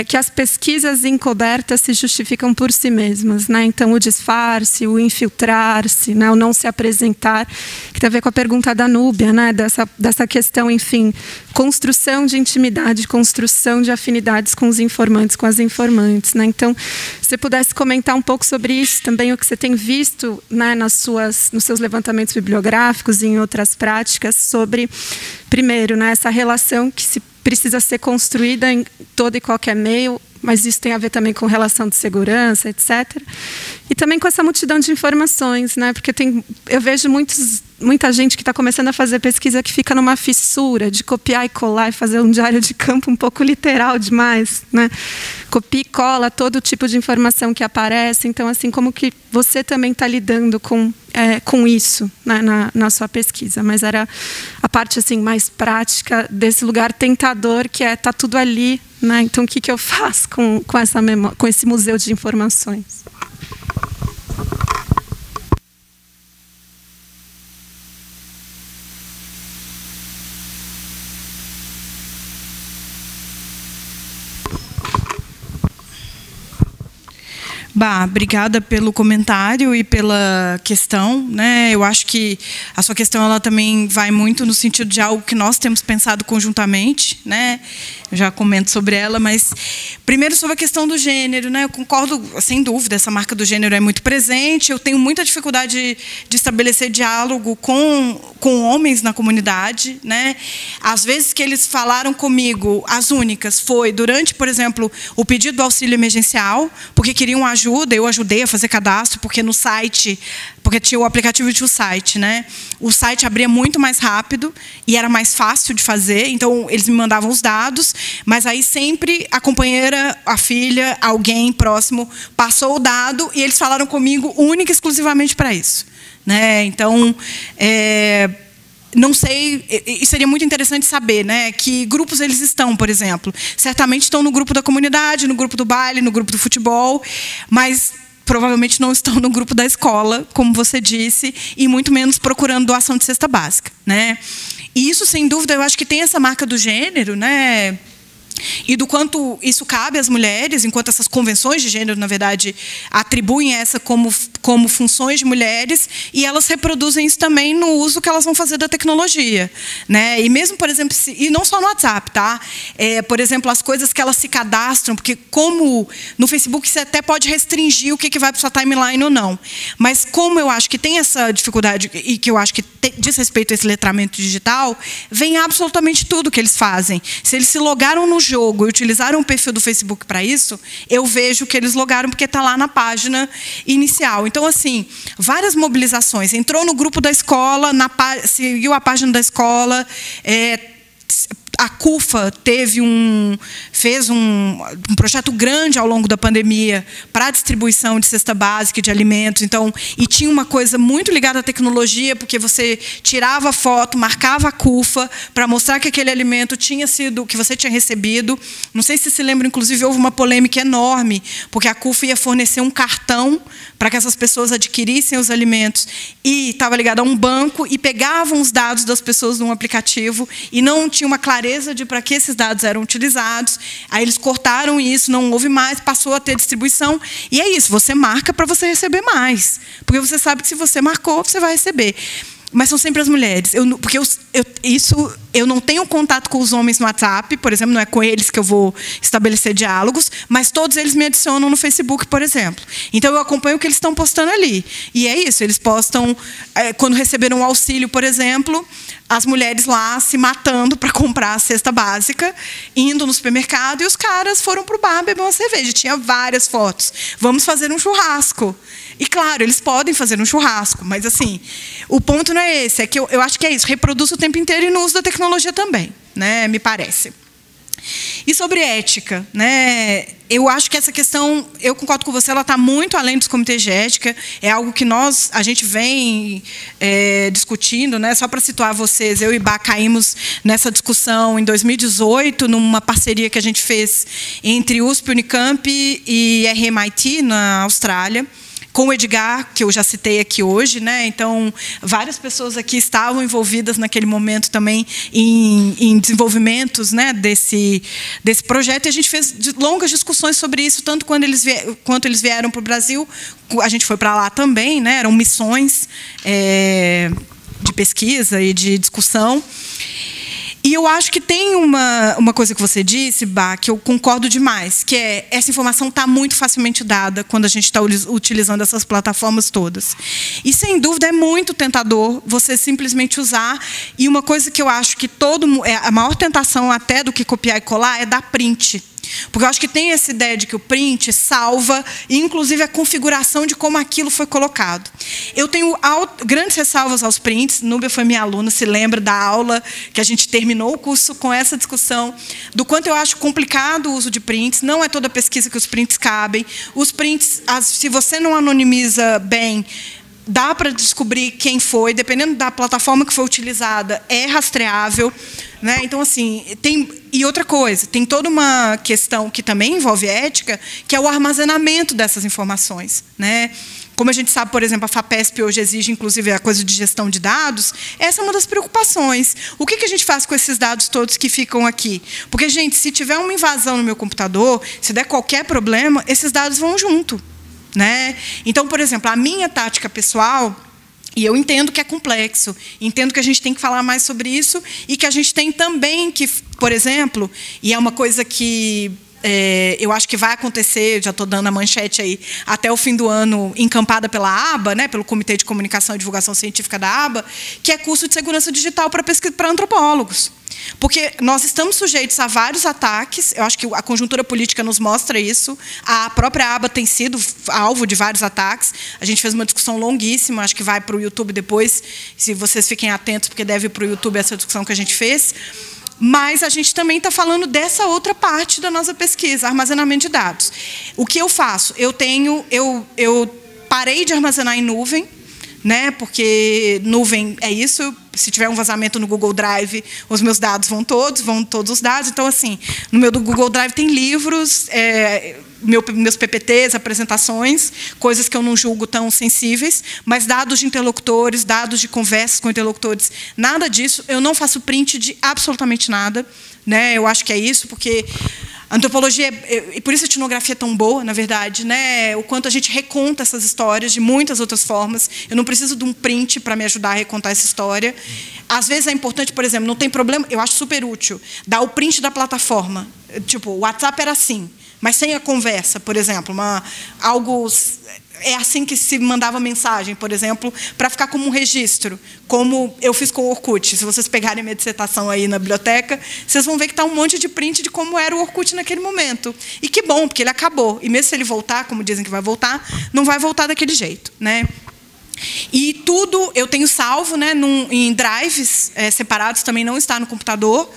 que as pesquisas encobertas se justificam por si mesmas, né? Então, o disfarce, o infiltrar-se, né, o não se apresentar, que tem a ver com a pergunta da Núbia, né, dessa questão, enfim, construção de intimidade, construção de afinidades com os informantes, com as informantes, né? Então, se você pudesse comentar um pouco sobre isso, também o que você tem visto, né, nos seus levantamentos bibliográficos e em outras práticas, sobre, primeiro, né, essa relação que precisa ser construída em todo e qualquer meio, mas isso tem a ver também com relação de segurança, etc. E também com essa multidão de informações, né? Porque eu vejo muita gente que está começando a fazer pesquisa que fica numa fissura de copiar e colar e fazer um diário de campo um pouco literal demais, né? Copia e cola todo tipo de informação que aparece. Então, assim, como que você também está lidando com isso, né, na sua pesquisa? Mas era a parte assim mais prática desse lugar tentador que tá tudo ali, né? Então, o que eu faço com esse museu de informações? Obrigada pelo comentário e pela questão, né? Eu acho que a sua questão ela também vai muito no sentido de algo que nós temos pensado conjuntamente, né? Eu já comento sobre ela, mas primeiro sobre a questão do gênero, né? Eu concordo, sem dúvida, essa marca do gênero é muito presente. Eu tenho muita dificuldade de estabelecer diálogo com homens na comunidade, né? Às vezes que eles falaram comigo, as únicas, foi durante, por exemplo, o pedido do auxílio emergencial, porque queriam ajuda, eu ajudei a fazer cadastro, porque no site, porque tinha o aplicativo e tinha o site, né? O site abria muito mais rápido e era mais fácil de fazer, então eles me mandavam os dados, mas aí sempre a companheira, a filha, alguém próximo passou o dado e eles falaram comigo única e exclusivamente para isso, né? Então, não sei, e seria muito interessante saber, né, que grupos eles estão, por exemplo. Certamente estão no grupo da comunidade, no grupo do baile, no grupo do futebol, mas provavelmente não estão no grupo da escola, como você disse, e muito menos procurando doação de cesta básica, né? E isso, sem dúvida, eu acho que tem essa marca do gênero, né? E do quanto isso cabe às mulheres, enquanto essas convenções de gênero, na verdade, atribuem essa como funções de mulheres, e elas reproduzem isso também no uso que elas vão fazer da tecnologia, né? E mesmo, por exemplo, e não só no WhatsApp, tá? Por exemplo, as coisas que elas se cadastram, porque como no Facebook você até pode restringir o que vai para sua timeline ou não, mas como eu acho que tem essa dificuldade e que eu acho que diz respeito a esse letramento digital, vem absolutamente tudo que eles fazem. Se eles se logaram no jogo e utilizaram o perfil do Facebook para isso, eu vejo que eles logaram porque está lá na página inicial. Então, assim, várias mobilizações. Entrou no grupo da escola, seguiu a página da escola, a CUFA fez um projeto grande ao longo da pandemia para a distribuição de cesta básica e de alimentos. Então, e tinha uma coisa muito ligada à tecnologia, porque você tirava a foto, marcava a CUFA para mostrar que aquele alimento tinha sido, que você tinha recebido. Não sei se lembra, inclusive, houve uma polêmica enorme, porque a CUFA ia fornecer um cartão para que essas pessoas adquirissem os alimentos e estava ligado a um banco e pegavam os dados das pessoas num aplicativo e não tinha uma clareza clareza de para que esses dados eram utilizados. Aí eles cortaram isso, não houve mais, passou a ter distribuição. E é isso, você marca para você receber mais. Porque você sabe que se você marcou, você vai receber. Mas são sempre as mulheres. Porque eu não tenho contato com os homens no WhatsApp, por exemplo, não é com eles que eu vou estabelecer diálogos, mas todos eles me adicionam no Facebook, por exemplo. Então, eu acompanho o que eles estão postando ali. E é isso, eles postam, quando receberam um auxílio, por exemplo, as mulheres lá se matando para comprar a cesta básica, indo no supermercado, e os caras foram para o bar beber uma cerveja. Tinha várias fotos. Vamos fazer um churrasco. E, claro, eles podem fazer um churrasco, mas, assim, o ponto não é esse. É que eu acho que é isso, reproduz o tempo inteiro e no uso da tecnologia também, né, me parece. E sobre ética, né, eu acho que essa questão, eu concordo com você, ela está muito além dos comitês de ética, é algo que a gente vem discutindo, né, só para situar vocês, eu e Bá caímos nessa discussão em 2018, numa parceria que a gente fez entre USP, Unicamp e RMIT, na Austrália, com o Edgar, que eu já citei aqui hoje, né? Então, várias pessoas aqui estavam envolvidas naquele momento também em desenvolvimentos, né, desse projeto, e a gente fez longas discussões sobre isso, tanto quanto eles vieram para o Brasil, a gente foi para lá também, né? Eram missões de pesquisa e de discussão. E eu acho que tem uma coisa que você disse, Bá, que eu concordo demais, que é essa informação está muito facilmente dada quando a gente está utilizando essas plataformas todas. E, sem dúvida, é muito tentador você simplesmente usar. E uma coisa que eu acho que a maior tentação até do que copiar e colar é dar print. Porque eu acho que tem essa ideia de que o print salva, inclusive, a configuração de como aquilo foi colocado. Eu tenho grandes ressalvas aos prints. Núbia foi minha aluna, se lembra da aula que a gente terminou o curso com essa discussão do quanto eu acho complicado o uso de prints. Não é toda pesquisa que os prints cabem. Os prints, se você não anonimiza bem, dá para descobrir quem foi, dependendo da plataforma que foi utilizada, é rastreável, né? Então, assim, e outra coisa, tem toda uma questão que também envolve ética, que é o armazenamento dessas informações, né? Como a gente sabe, por exemplo, a FAPESP hoje exige, inclusive, a coisa de gestão de dados. Essa é uma das preocupações. O que a gente faz com esses dados todos que ficam aqui? Porque, gente, se tiver uma invasão no meu computador, se der qualquer problema, esses dados vão junto, né? Então, por exemplo, a minha tática pessoal, e eu entendo que é complexo, entendo que a gente tem que falar mais sobre isso e que a gente tem também que, por exemplo, e é uma coisa que eu acho que vai acontecer, já estou dando a manchete aí, até o fim do ano, encampada pela ABA, né, pelo Comitê de Comunicação e Divulgação Científica da ABA, que é curso de segurança digital para antropólogos. Porque nós estamos sujeitos a vários ataques, eu acho que a conjuntura política nos mostra isso, a própria ABA tem sido alvo de vários ataques, a gente fez uma discussão longuíssima, acho que vai para o YouTube depois, se vocês fiquem atentos, porque deve ir para o YouTube essa discussão que a gente fez. Mas a gente também está falando dessa outra parte da nossa pesquisa, armazenamento de dados. O que eu faço? Eu parei de armazenar em nuvem, né? Porque nuvem é isso. Se tiver um vazamento no Google Drive, os meus dados vão todos os dados. Então, assim, no meu do Google Drive tem livros, meus PPTs, apresentações, coisas que eu não julgo tão sensíveis, mas dados de interlocutores, dados de conversas com interlocutores, nada disso. Eu não faço print de absolutamente nada, né? Eu acho que é isso, porque a antropologia, e por isso a etnografia é tão boa, na verdade, né? O quanto a gente reconta essas histórias de muitas outras formas. Eu não preciso de um print para me ajudar a recontar essa história. Às vezes é importante, por exemplo, não tem problema, eu acho super útil, dar o print da plataforma. Tipo, o WhatsApp era assim, mas sem a conversa, por exemplo, algo... É assim que se mandava mensagem, por exemplo, para ficar como um registro, como eu fiz com o Orkut. Se vocês pegarem minha dissertação aí na biblioteca, vocês vão ver que está um monte de print de como era o Orkut naquele momento. E que bom, porque ele acabou. E mesmo se ele voltar, como dizem que vai voltar, não vai voltar daquele jeito, né? E tudo eu tenho salvo, né, em drives separados, também não está no computador.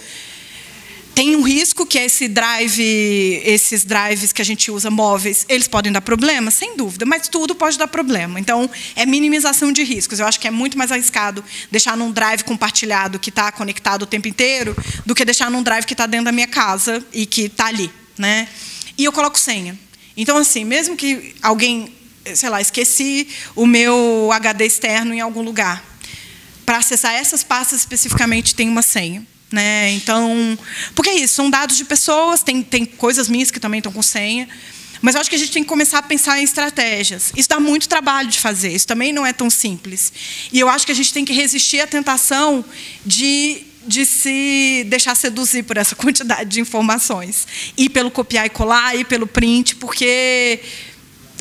Tem um risco que é esses drives que a gente usa móveis, eles podem dar problema, sem dúvida, mas tudo pode dar problema. Então, é minimização de riscos. Eu acho que é muito mais arriscado deixar num drive compartilhado que está conectado o tempo inteiro do que deixar num drive que está dentro da minha casa e que está ali, né? E eu coloco senha. Então, assim, mesmo que alguém, sei lá, esqueci o meu HD externo em algum lugar, para acessar essas pastas especificamente tem uma senha. né? Então, porque é isso, são dados de pessoas, tem coisas minhas que também estão com senha, mas eu acho que a gente tem que começar a pensar em estratégias. Isso dá muito trabalho de fazer, isso também não é tão simples. E eu acho que a gente tem que resistir à tentação de se deixar seduzir por essa quantidade de informações. E pelo copiar e colar, e pelo print, porque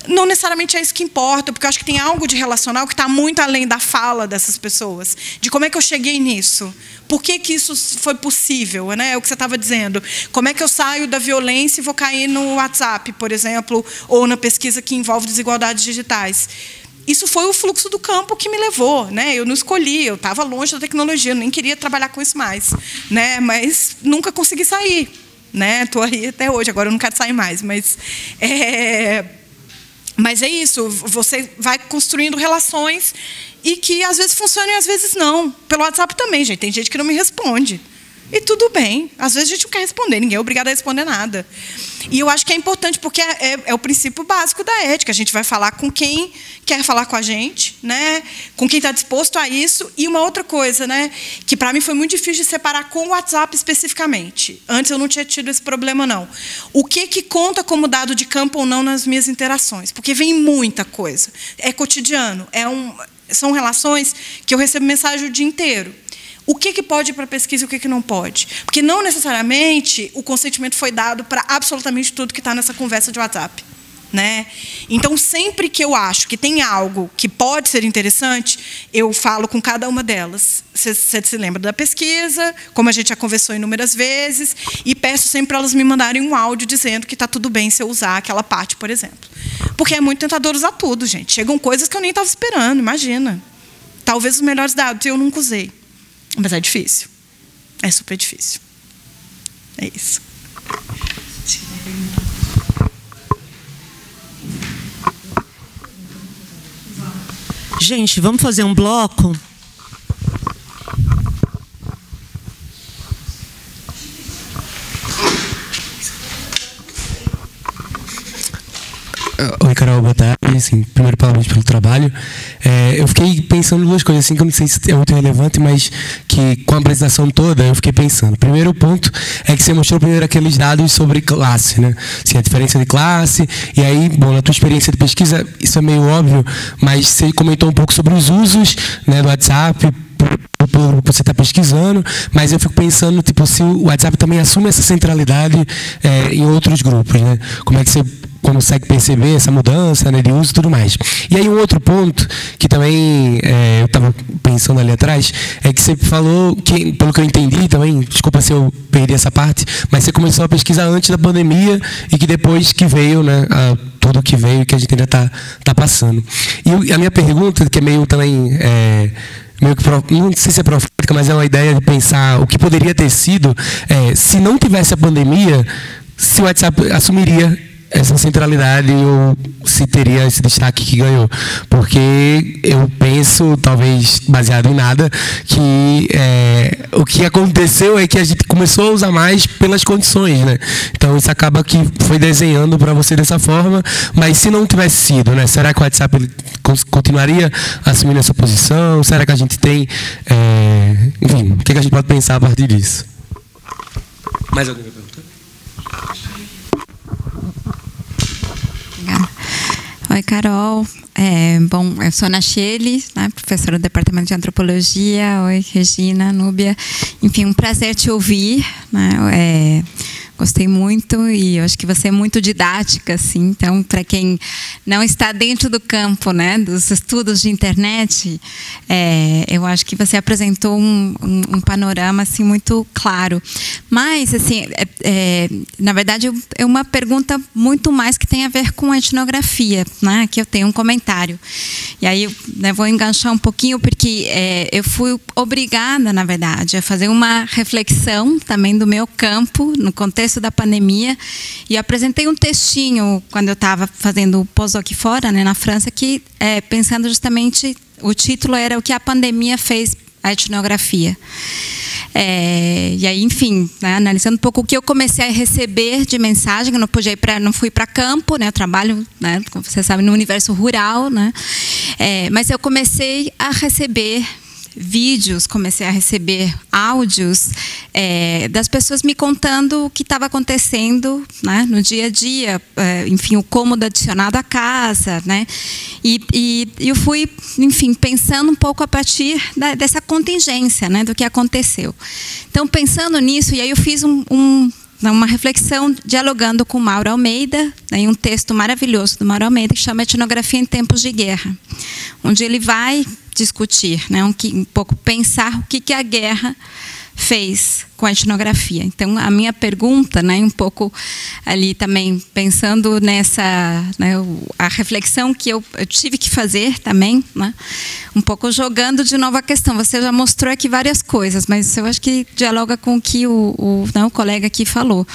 não necessariamente é isso que importa, porque eu acho que tem algo de relacional que está muito além da fala dessas pessoas. De como é que eu cheguei nisso? Por que isso foi possível? Né? É o que você estava dizendo. Como é que eu saio da violência e vou cair no WhatsApp, por exemplo, ou na pesquisa que envolve desigualdades digitais? Isso foi o fluxo do campo que me levou, né? Eu não escolhi, eu estava longe da tecnologia, eu nem queria trabalhar com isso mais, né? Mas nunca consegui sair, né? Estou aí até hoje, agora eu não quero sair mais, mas é isso, você vai construindo relações e que às vezes funcionam e às vezes não. Pelo WhatsApp também, gente, tem gente que não me responde. E tudo bem, às vezes a gente não quer responder, ninguém é obrigado a responder nada. E eu acho que é importante, porque é o princípio básico da ética. A gente vai falar com quem quer falar com a gente, né? Com quem está disposto a isso. E uma outra coisa, né? Que para mim foi muito difícil de separar com o WhatsApp especificamente. Antes eu não tinha tido esse problema, não. O que conta como dado de campo ou não nas minhas interações? Porque vem muita coisa. É cotidiano, são relações que eu recebo mensagem o dia inteiro. O que pode ir para a pesquisa e o que não pode? Porque não necessariamente o consentimento foi dado para absolutamente tudo que está nessa conversa de WhatsApp, né? Então, sempre que eu acho que tem algo que pode ser interessante, eu falo com cada uma delas. Você se lembra da pesquisa, como a gente já conversou inúmeras vezes, e peço sempre para elas me mandarem um áudio dizendo que está tudo bem se eu usar aquela parte, por exemplo. Porque é muito tentador usar tudo, gente. Chegam coisas que eu nem estava esperando, imagina. Talvez os melhores dados eu nunca usei. Mas é difícil. É super difícil. É isso. Gente, vamos fazer um bloco? Oi, Carol, boa tarde. Assim, primeiro, parabéns pelo trabalho. Eu fiquei pensando duas coisas, assim, que eu não sei se é muito relevante, mas que com a apresentação toda eu fiquei pensando. Primeiro ponto é que você mostrou primeiro aqueles dados sobre classe, né? Assim, a diferença de classe. E aí, bom, na tua experiência de pesquisa, isso é meio óbvio, mas você comentou um pouco sobre os usos, né, do WhatsApp, você está pesquisando, mas eu fico pensando, tipo, se o WhatsApp também assume essa centralidade em outros grupos, né? Como é que você consegue perceber essa mudança, né, de uso e tudo mais. E aí um outro ponto que também eu estava pensando ali atrás, é que você falou, que, pelo que eu entendi também, desculpa se eu perdi essa parte, mas você começou a pesquisar antes da pandemia e que depois que veio, né, tudo que veio, que a gente ainda está passando. E a minha pergunta, que é meio também... meio que, não sei se é profética, mas é uma ideia de pensar o que poderia ter sido se não tivesse a pandemia, se o WhatsApp assumiria essa centralidade ou se teria esse destaque que ganhou. Porque eu penso, talvez baseado em nada, que o que aconteceu é que a gente começou a usar mais pelas condições, né? Então isso acaba que foi desenhando para você dessa forma, mas se não tivesse sido, né? Será que o WhatsApp ele continuaria assumindo essa posição? Será que a gente tem... enfim, o que a gente pode pensar a partir disso? Mais alguma pergunta? Oi, Carol. Bom, eu sou Ana Shelley, né, professora do Departamento de Antropologia. Oi, Regina, Núbia. Enfim, um prazer te ouvir, né? Gostei muito e eu acho que você é muito didática, assim. Então, para quem não está dentro do campo, né, dos estudos de internet, eu acho que você apresentou um panorama assim muito claro. Mas, assim, na verdade, é uma pergunta muito mais que tem a ver com a etnografia, né? Aqui eu tenho um comentário. E aí, né, vou enganchar um pouquinho porque eu fui obrigada, na verdade, a fazer uma reflexão também do meu campo no contexto da pandemia, e apresentei um textinho quando eu estava fazendo o pós-doc aqui fora, né, na França, que pensando justamente, o título era O que a pandemia fez à etnografia. E aí, enfim, né, analisando um pouco o que eu comecei a receber de mensagem, eu não fui para campo, né, eu trabalho, né, como você sabe, no universo rural, né, mas eu comecei a receber vídeos, comecei a receber áudios das pessoas me contando o que estava acontecendo, né, no dia a dia, enfim, o cômodo adicionado à casa, né, e eu fui, enfim, pensando um pouco a partir dessa contingência, né, do que aconteceu. Então, pensando nisso, e aí eu fiz uma reflexão dialogando com Mauro Almeida, em um texto maravilhoso do Mauro Almeida, que chama Etnografia em Tempos de Guerra, onde ele vai discutir, né, um pouco pensar o que a guerra fez com a etnografia. Então, a minha pergunta, né, um pouco ali também pensando nessa, né, a reflexão que eu tive que fazer também, né, um pouco jogando de novo a questão. Você já mostrou aqui várias coisas, mas eu acho que dialoga com o que o colega aqui falou,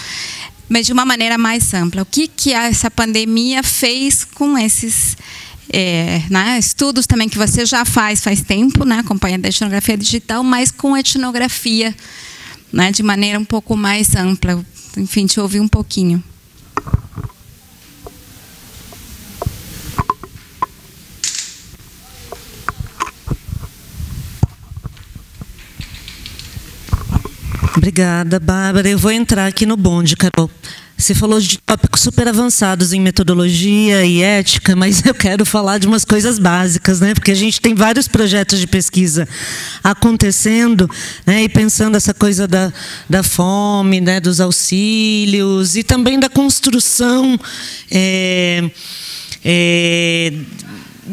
mas de uma maneira mais ampla. O que essa pandemia fez com esses né, estudos também que você já faz tempo, né, acompanhando a etnografia digital, mas com etnografia, né, de maneira um pouco mais ampla. Enfim, te ouvi um pouquinho. Obrigada, Bárbara. Eu vou entrar aqui no bonde, Carol. Você falou de tópicos super avançados em metodologia e ética, mas eu quero falar de umas coisas básicas, né? Porque a gente tem vários projetos de pesquisa acontecendo, né? E pensando essa coisa da fome, né? Dos auxílios e também da construção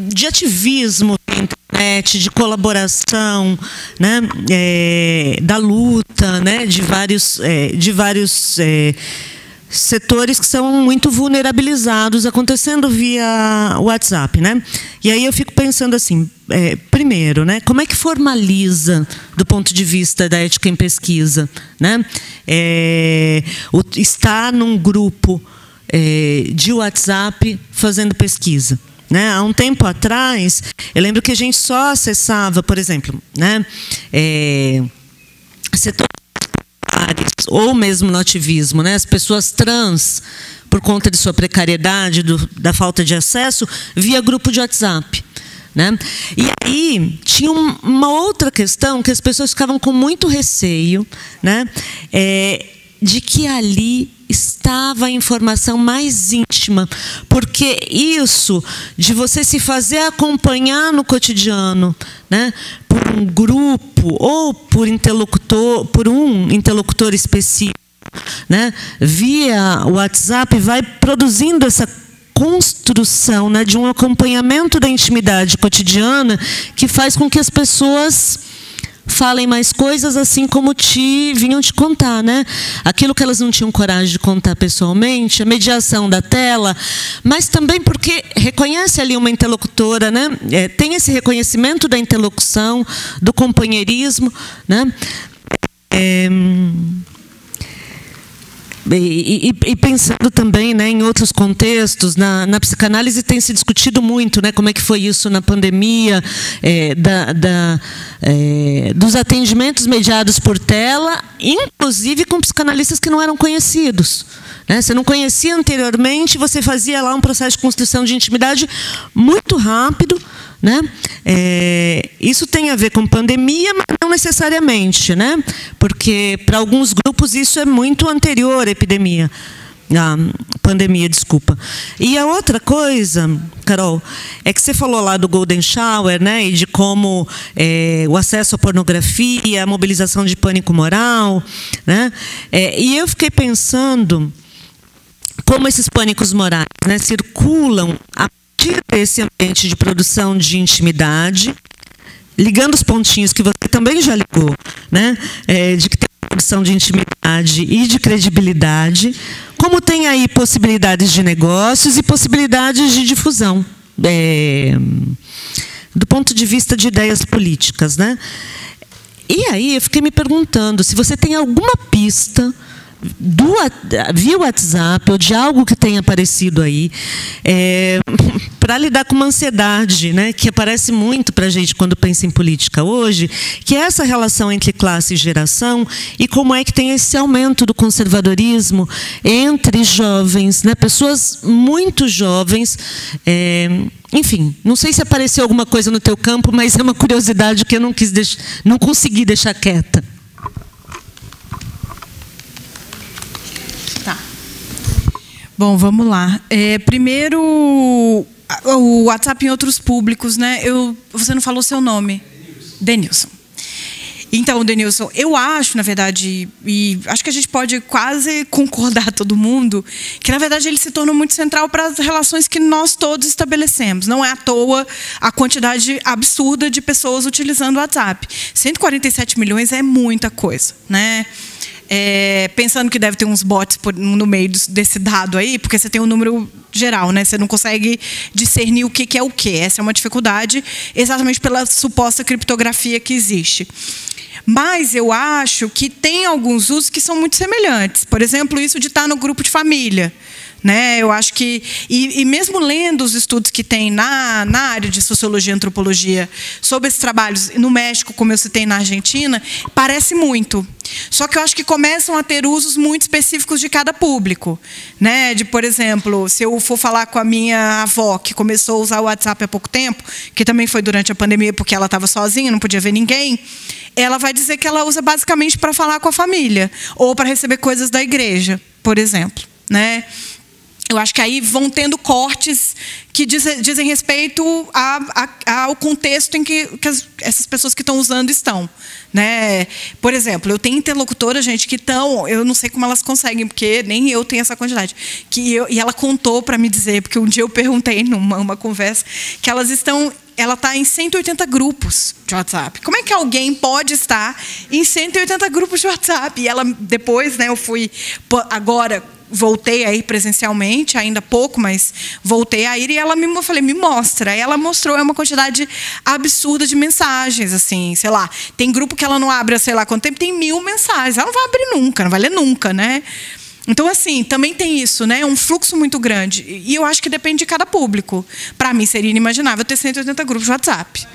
de ativismo na internet, de colaboração, né? Da luta, né? De vários setores que são muito vulnerabilizados acontecendo via WhatsApp, né? E aí eu fico pensando assim, primeiro, né? Como é que formaliza do ponto de vista da ética em pesquisa, né? Estar num grupo de WhatsApp fazendo pesquisa, né? Há um tempo atrás, eu lembro que a gente só acessava, por exemplo, né? Setor ou mesmo no ativismo, né? As pessoas trans, por conta de sua precariedade, da falta de acesso, via grupo de WhatsApp, né? E aí tinha uma outra questão que as pessoas ficavam com muito receio, né? De que ali estava a informação mais íntima, porque isso de você se fazer acompanhar no cotidiano, né, por um grupo ou por um interlocutor específico, né, via WhatsApp, vai produzindo essa construção, né, de um acompanhamento da intimidade cotidiana que faz com que as pessoas falem mais coisas, assim como vinham te contar, né? Aquilo que elas não tinham coragem de contar pessoalmente, a mediação da tela, mas também porque reconhece ali uma interlocutora, né? Tem esse reconhecimento da interlocução, do companheirismo, né? E pensando também, né, em outros contextos, na psicanálise tem se discutido muito, né, como é que foi isso na pandemia, dos atendimentos mediados por tela, inclusive com psicanalistas que não eram conhecidos, né? Você não conhecia anteriormente, você fazia lá um processo de construção de intimidade muito rápido, né? Isso tem a ver com pandemia, mas não necessariamente, né? Porque para alguns grupos isso é muito anterior à epidemia, à pandemia, desculpa. E a outra coisa, Carol, é que você falou lá do Golden Shower, né? E de como o acesso à pornografia, a mobilização de pânico moral, né? E eu fiquei pensando como esses pânicos morais, né, circulam a esse ambiente de produção de intimidade, ligando os pontinhos que você também já ligou, né? De que tem produção de intimidade e de credibilidade, como tem aí possibilidades de negócios e possibilidades de difusão, do ponto de vista de ideias políticas, né? E aí eu fiquei me perguntando se você tem alguma pista via WhatsApp ou de algo que tenha aparecido aí, para lidar com uma ansiedade, né, que aparece muito para a gente quando pensa em política hoje, que é essa relação entre classe e geração, e como é que tem esse aumento do conservadorismo entre jovens, né, pessoas muito jovens. Enfim, não sei se apareceu alguma coisa no teu campo, mas é uma curiosidade que eu não consegui deixar quieta. Tá. Bom, vamos lá. Primeiro, o WhatsApp em outros públicos, né? Você não falou seu nome. Denilson. Então, Denilson, eu acho, na verdade, e acho que a gente pode quase concordar todo mundo, que, na verdade, ele se tornou muito central para as relações que nós todos estabelecemos. Não é à toa a quantidade absurda de pessoas utilizando o WhatsApp. 147 milhões é muita coisa, né? Pensando que deve ter uns bots no meio desse dado aí, porque você tem um número geral, né? Você não consegue discernir o que é o quê. Essa é uma dificuldade, exatamente pela suposta criptografia que existe. Mas eu acho que tem alguns usos que são muito semelhantes. Por exemplo, isso de estar no grupo de família. Né? Eu acho que, e mesmo lendo os estudos que tem na área de sociologia e antropologia sobre esses trabalhos no México, como eu citei na Argentina, parece muito. Só que eu acho que começam a ter usos muito específicos de cada público. Né? Por exemplo, se eu for falar com a minha avó, que começou a usar o WhatsApp há pouco tempo, que também foi durante a pandemia, porque ela estava sozinha, não podia ver ninguém, ela vai dizer que ela usa basicamente para falar com a família, ou para receber coisas da igreja, por exemplo. Né? Eu acho que aí vão tendo cortes que dizem respeito ao contexto em que essas pessoas que estão usando estão. Né? Por exemplo, eu tenho interlocutoras, gente, que estão... Eu não sei como elas conseguem, porque nem eu tenho essa quantidade. E ela contou para me dizer, porque um dia eu perguntei numa conversa, que ela está em 180 grupos de WhatsApp. Como é que alguém pode estar em 180 grupos de WhatsApp? E ela, depois, né, eu fui... Agora... Voltei a ir presencialmente, ainda pouco, mas voltei a ir, e eu falei, me mostra. Aí ela mostrou, uma quantidade absurda de mensagens, assim, sei lá. Tem grupo que ela não abre há sei lá quanto tempo, tem 1000 mensagens. Ela não vai abrir nunca, não vai ler nunca, né? Então, assim, também tem isso, né? Um fluxo muito grande. E eu acho que depende de cada público. Para mim, seria inimaginável ter 180 grupos de WhatsApp.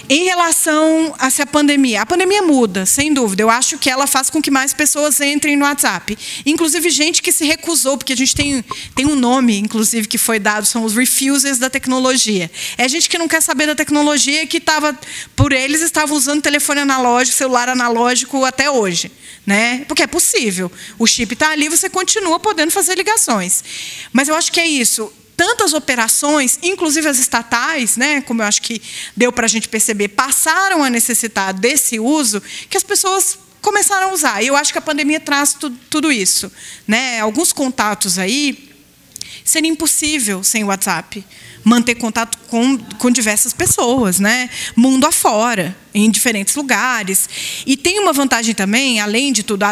Em relação a se a pandemia muda, sem dúvida. Eu acho que ela faz com que mais pessoas entrem no WhatsApp. Inclusive, gente que se recusou, porque a gente tem um nome, inclusive, que foi dado, são os refusers da tecnologia. É gente que não quer saber da tecnologia e que estava usando telefone analógico, celular analógico até hoje. Né? Porque é possível. O chip está ali, você continua podendo fazer ligações. Mas eu acho que é isso. Tantas operações, inclusive as estatais, né, como eu acho que deu para a gente perceber, passaram a necessitar desse uso, que as pessoas começaram a usar. E eu acho que a pandemia traz tudo isso. Né? Alguns contatos aí, seria impossível sem o WhatsApp manter contato com diversas pessoas, né? Mundo afora, em diferentes lugares. E tem uma vantagem também, além de tudo,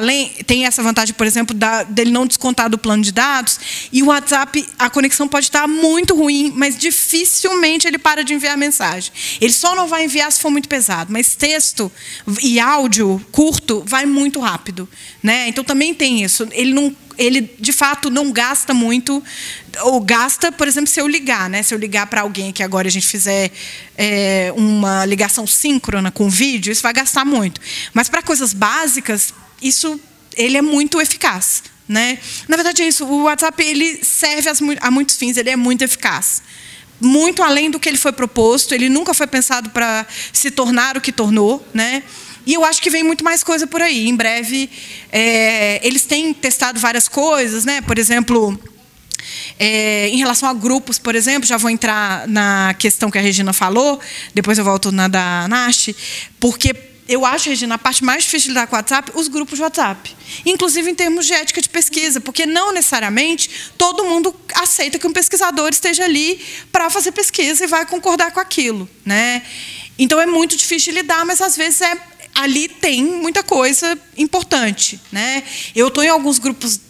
tem essa vantagem, por exemplo, dele não descontar do plano de dados, e o WhatsApp, a conexão pode estar muito ruim, mas dificilmente ele para de enviar mensagem. Ele só não vai enviar se for muito pesado, mas texto e áudio curto vai muito rápido. Né? Então, também tem isso. Ele, de fato, não gasta muito, ou gasta, por exemplo, se eu ligar. Né? Se eu ligar para alguém que agora a gente fizer uma ligação síncrona com vídeo, isso vai gastar muito. Mas, para coisas básicas, ele é muito eficaz. Né? Na verdade, é isso. O WhatsApp ele serve a muitos fins, ele é muito eficaz. Muito além do que ele foi proposto, ele nunca foi pensado para se tornar o que tornou. Né? E eu acho que vem muito mais coisa por aí. Em breve, eles têm testado várias coisas, né? Por exemplo, em relação a grupos, por exemplo, já vou entrar na questão que a Regina falou, depois eu volto na da Nash, porque eu acho, Regina, a parte mais difícil de lidar com o WhatsApp, os grupos de WhatsApp. Inclusive em termos de ética de pesquisa, porque não necessariamente todo mundo aceita que um pesquisador esteja ali para fazer pesquisa e vai concordar com aquilo. Né? Então, é muito difícil de lidar, mas, às vezes, ali tem muita coisa importante. Né? Eu estou em alguns grupos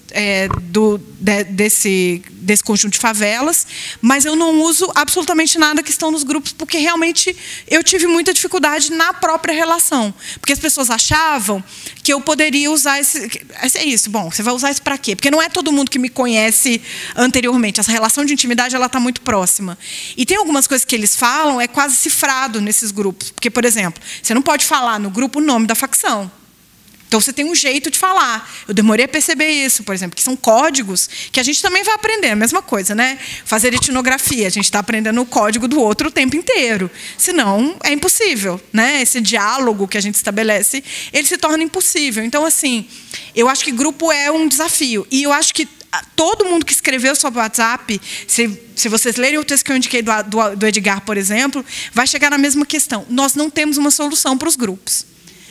desse conjunto de favelas, mas eu não uso absolutamente nada que estão nos grupos, porque realmente eu tive muita dificuldade na própria relação. Porque as pessoas achavam que eu poderia usar é isso. Bom, você vai usar isso para quê? Porque não é todo mundo que me conhece anteriormente. Essa relação de intimidade ela está muito próxima. E tem algumas coisas que eles falam, é quase cifrado nesses grupos. Porque, por exemplo, você não pode falar no grupo o nome da facção. Então, você tem um jeito de falar. Eu demorei a perceber isso, por exemplo, que são códigos que a gente também vai aprender, a mesma coisa, né? Fazer etnografia, a gente está aprendendo o código do outro o tempo inteiro. Senão, é impossível, né? Esse diálogo que a gente estabelece, ele se torna impossível. Então, assim, eu acho que grupo é um desafio. E eu acho que todo mundo que escreveu sobre o WhatsApp, se vocês lerem o texto que eu indiquei do Edgar, por exemplo, vai chegar na mesma questão. Nós não temos uma solução para os grupos.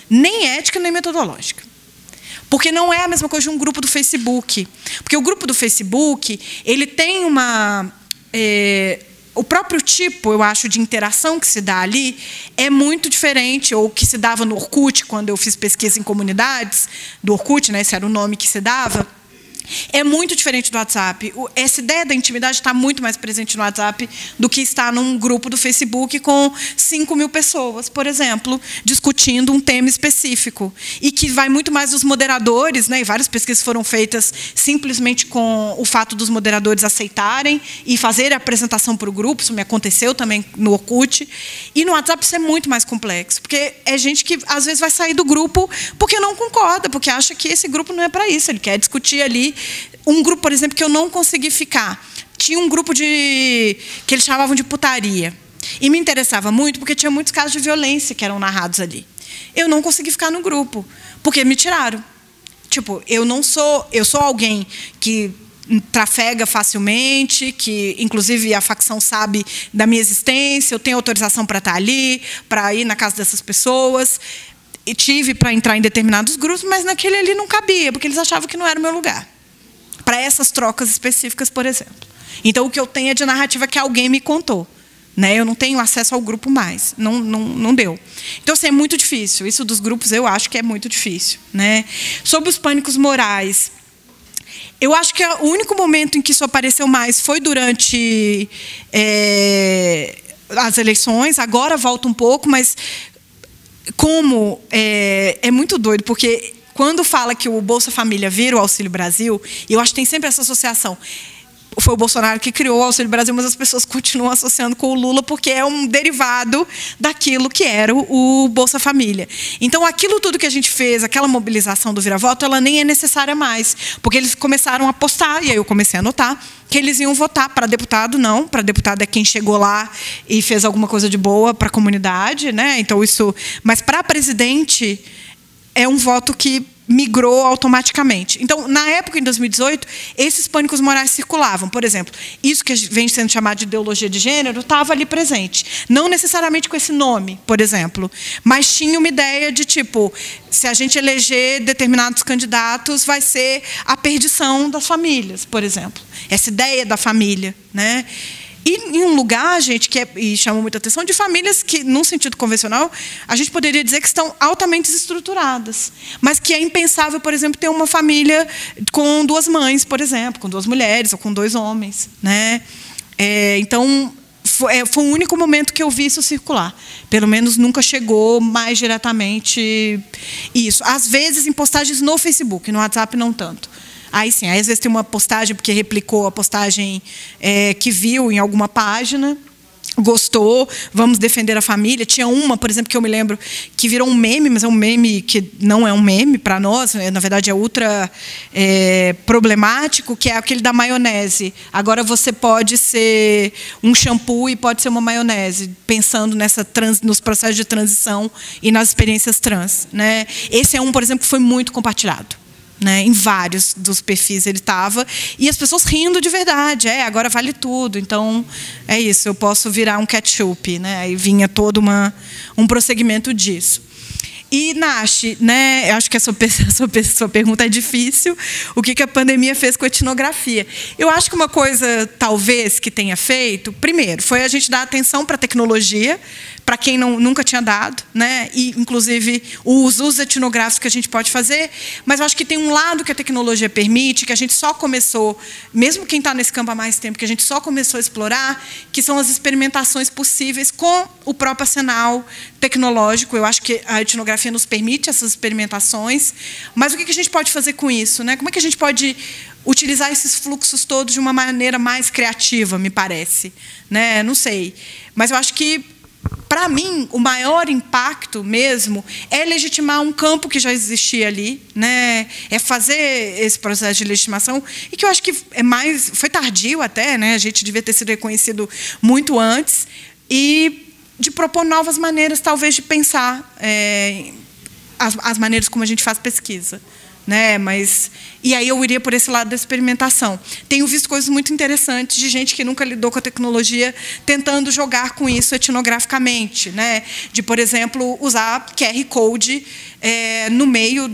Nem ética, nem metodológica. Porque não é a mesma coisa de um grupo do Facebook. Porque o grupo do Facebook, ele tem o próprio tipo, eu acho, de interação que se dá ali é muito diferente, ou que se dava no Orkut, quando eu fiz pesquisa em comunidades, do Orkut, né, esse era o nome que se dava, é muito diferente do WhatsApp. Essa ideia da intimidade está muito mais presente no WhatsApp do que está num grupo do Facebook com 5.000 pessoas, por exemplo, discutindo um tema específico. E que vai muito mais dos moderadores, né? E várias pesquisas foram feitas simplesmente com o fato dos moderadores aceitarem e fazer a apresentação para o grupo. Isso me aconteceu também no Orkut. E no WhatsApp isso é muito mais complexo, porque é gente que às vezes vai sair do grupo porque não concorda, porque acha que esse grupo não é para isso, ele quer discutir ali. Um grupo, por exemplo, que eu não consegui ficar. Tinha um grupo que eles chamavam de putaria. E me interessava muito porque tinha muitos casos de violência que eram narrados ali. Eu não consegui ficar no grupo, porque me tiraram. Tipo, eu sou alguém que trafega facilmente, que inclusive a facção sabe da minha existência, eu tenho autorização para estar ali, para ir na casa dessas pessoas. E tive para entrar em determinados grupos, mas naquele ali não cabia, porque eles achavam que não era o meu lugar. Para essas trocas específicas, por exemplo. Então, o que eu tenho é de narrativa que alguém me contou. Né? Eu não tenho acesso ao grupo mais. Não deu. Então, assim, é muito difícil. Isso dos grupos, eu acho que é muito difícil. Né? Sobre os pânicos morais, eu acho que o único momento em que isso apareceu mais foi durante as eleições. Agora volta um pouco, mas como é muito doido, porque quando fala que o Bolsa Família vira o Auxílio Brasil, e eu acho que tem sempre essa associação. Foi o Bolsonaro que criou o Auxílio Brasil, mas as pessoas continuam associando com o Lula porque é um derivado daquilo que era o Bolsa Família. Então, aquilo tudo que a gente fez, aquela mobilização do vira-voto, ela nem é necessária mais, porque eles começaram a apostar, e aí eu comecei a notar, que eles iam votar para deputado, não. Para deputado é quem chegou lá e fez alguma coisa de boa para a comunidade, né? Então, isso. Mas para presidente é um voto que migrou automaticamente. Então, na época, em 2018, esses pânicos morais circulavam. Por exemplo, isso que vem sendo chamado de ideologia de gênero estava ali presente. Não necessariamente com esse nome, por exemplo, mas tinha uma ideia de, tipo, se a gente eleger determinados candidatos, vai ser a perdição das famílias, por exemplo. Essa ideia da família, né? E em um lugar, gente, e chama muita atenção, de famílias que, num sentido convencional, a gente poderia dizer que estão altamente desestruturadas. Mas que é impensável, por exemplo, ter uma família com 2 mães, por exemplo, com 2 mulheres ou com 2 homens. Né? Então, foi o único momento que eu vi isso circular. Pelo menos nunca chegou mais diretamente isso. Às vezes, em postagens no Facebook, no WhatsApp não tanto. Aí sim, aí às vezes tem uma postagem, porque replicou a postagem que viu em alguma página, gostou, vamos defender a família. Tinha uma, por exemplo, que eu me lembro, que virou um meme, mas é um meme que não é um meme para nós, na verdade é ultra problemático, que é aquele da maionese. Agora você pode ser um shampoo e pode ser uma maionese, pensando nos processos de transição e nas experiências trans. Né? Esse é um, por exemplo, que foi muito compartilhado. Né, em vários dos perfis ele estava, e as pessoas rindo de verdade, agora vale tudo, então é isso, eu posso virar um ketchup, né, aí vinha todo um prosseguimento disso. E, Nash, né, eu acho que a sua pergunta é difícil, o que a pandemia fez com a etnografia? Eu acho que uma coisa, talvez, que tenha feito, primeiro, foi a gente dar atenção para a tecnologia, para quem nunca tinha dado, né? E, inclusive, os usos etnográficos que a gente pode fazer. Mas eu acho que tem um lado que a tecnologia permite, que a gente só começou, mesmo quem está nesse campo há mais tempo, que a gente só começou a explorar, que são as experimentações possíveis com o próprio arsenal tecnológico. Eu acho que a etnografia nos permite essas experimentações. Mas o que a gente pode fazer com isso, né? Como é que a gente pode utilizar esses fluxos todos de uma maneira mais criativa, me parece, né? Não sei. Mas eu acho que, para mim, o maior impacto mesmo é legitimar um campo que já existia ali, né? É fazer esse processo de legitimação, e que eu acho que foi tardio até, né? A gente devia ter sido reconhecido muito antes, e de propor novas maneiras, talvez, de pensar as maneiras como a gente faz pesquisa. Né? E aí eu iria por esse lado da experimentação. Tenho visto coisas muito interessantes de gente que nunca lidou com a tecnologia tentando jogar com isso etnograficamente, né? De, por exemplo, usar QR Code no meio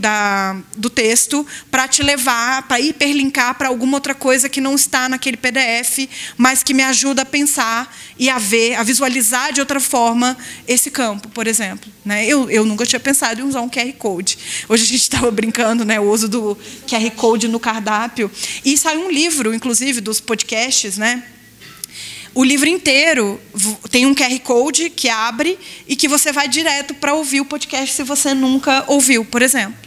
do texto para te levar, para hiperlinkar para alguma outra coisa que não está naquele PDF, mas que me ajuda a pensar e a ver, a visualizar de outra forma esse campo, por exemplo. Né? Eu nunca tinha pensado em usar um QR Code. Hoje a gente estava brincando, né, o uso do QR Code no cardápio. E saiu um livro, inclusive, dos podcasts, né? O livro inteiro tem um QR Code que abre e que você vai direto para ouvir o podcast se você nunca ouviu, por exemplo.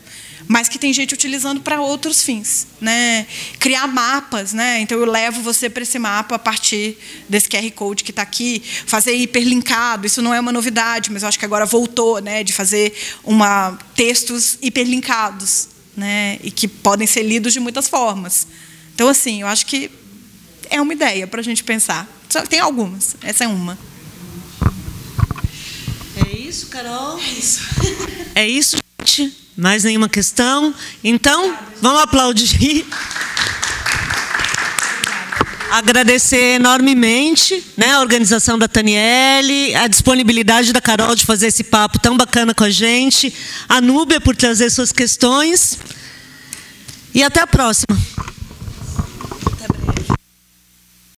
Mas que tem gente utilizando para outros fins, né? Criar mapas, né? Então eu levo você para esse mapa a partir desse QR Code que está aqui, fazer hiperlinkado. Isso não é uma novidade, mas eu acho que agora voltou, né? De fazer textos hiperlinkados, né? E que podem ser lidos de muitas formas. Então, assim, eu acho que é uma ideia para a gente pensar. Tem algumas, essa é uma. É isso, Carol? É isso, gente. Mais nenhuma questão? Então, vamos aplaudir. Agradecer enormemente, né, a organização da Taniele, a disponibilidade da Carol de fazer esse papo tão bacana com a gente, a Núbia por trazer suas questões. E até a próxima.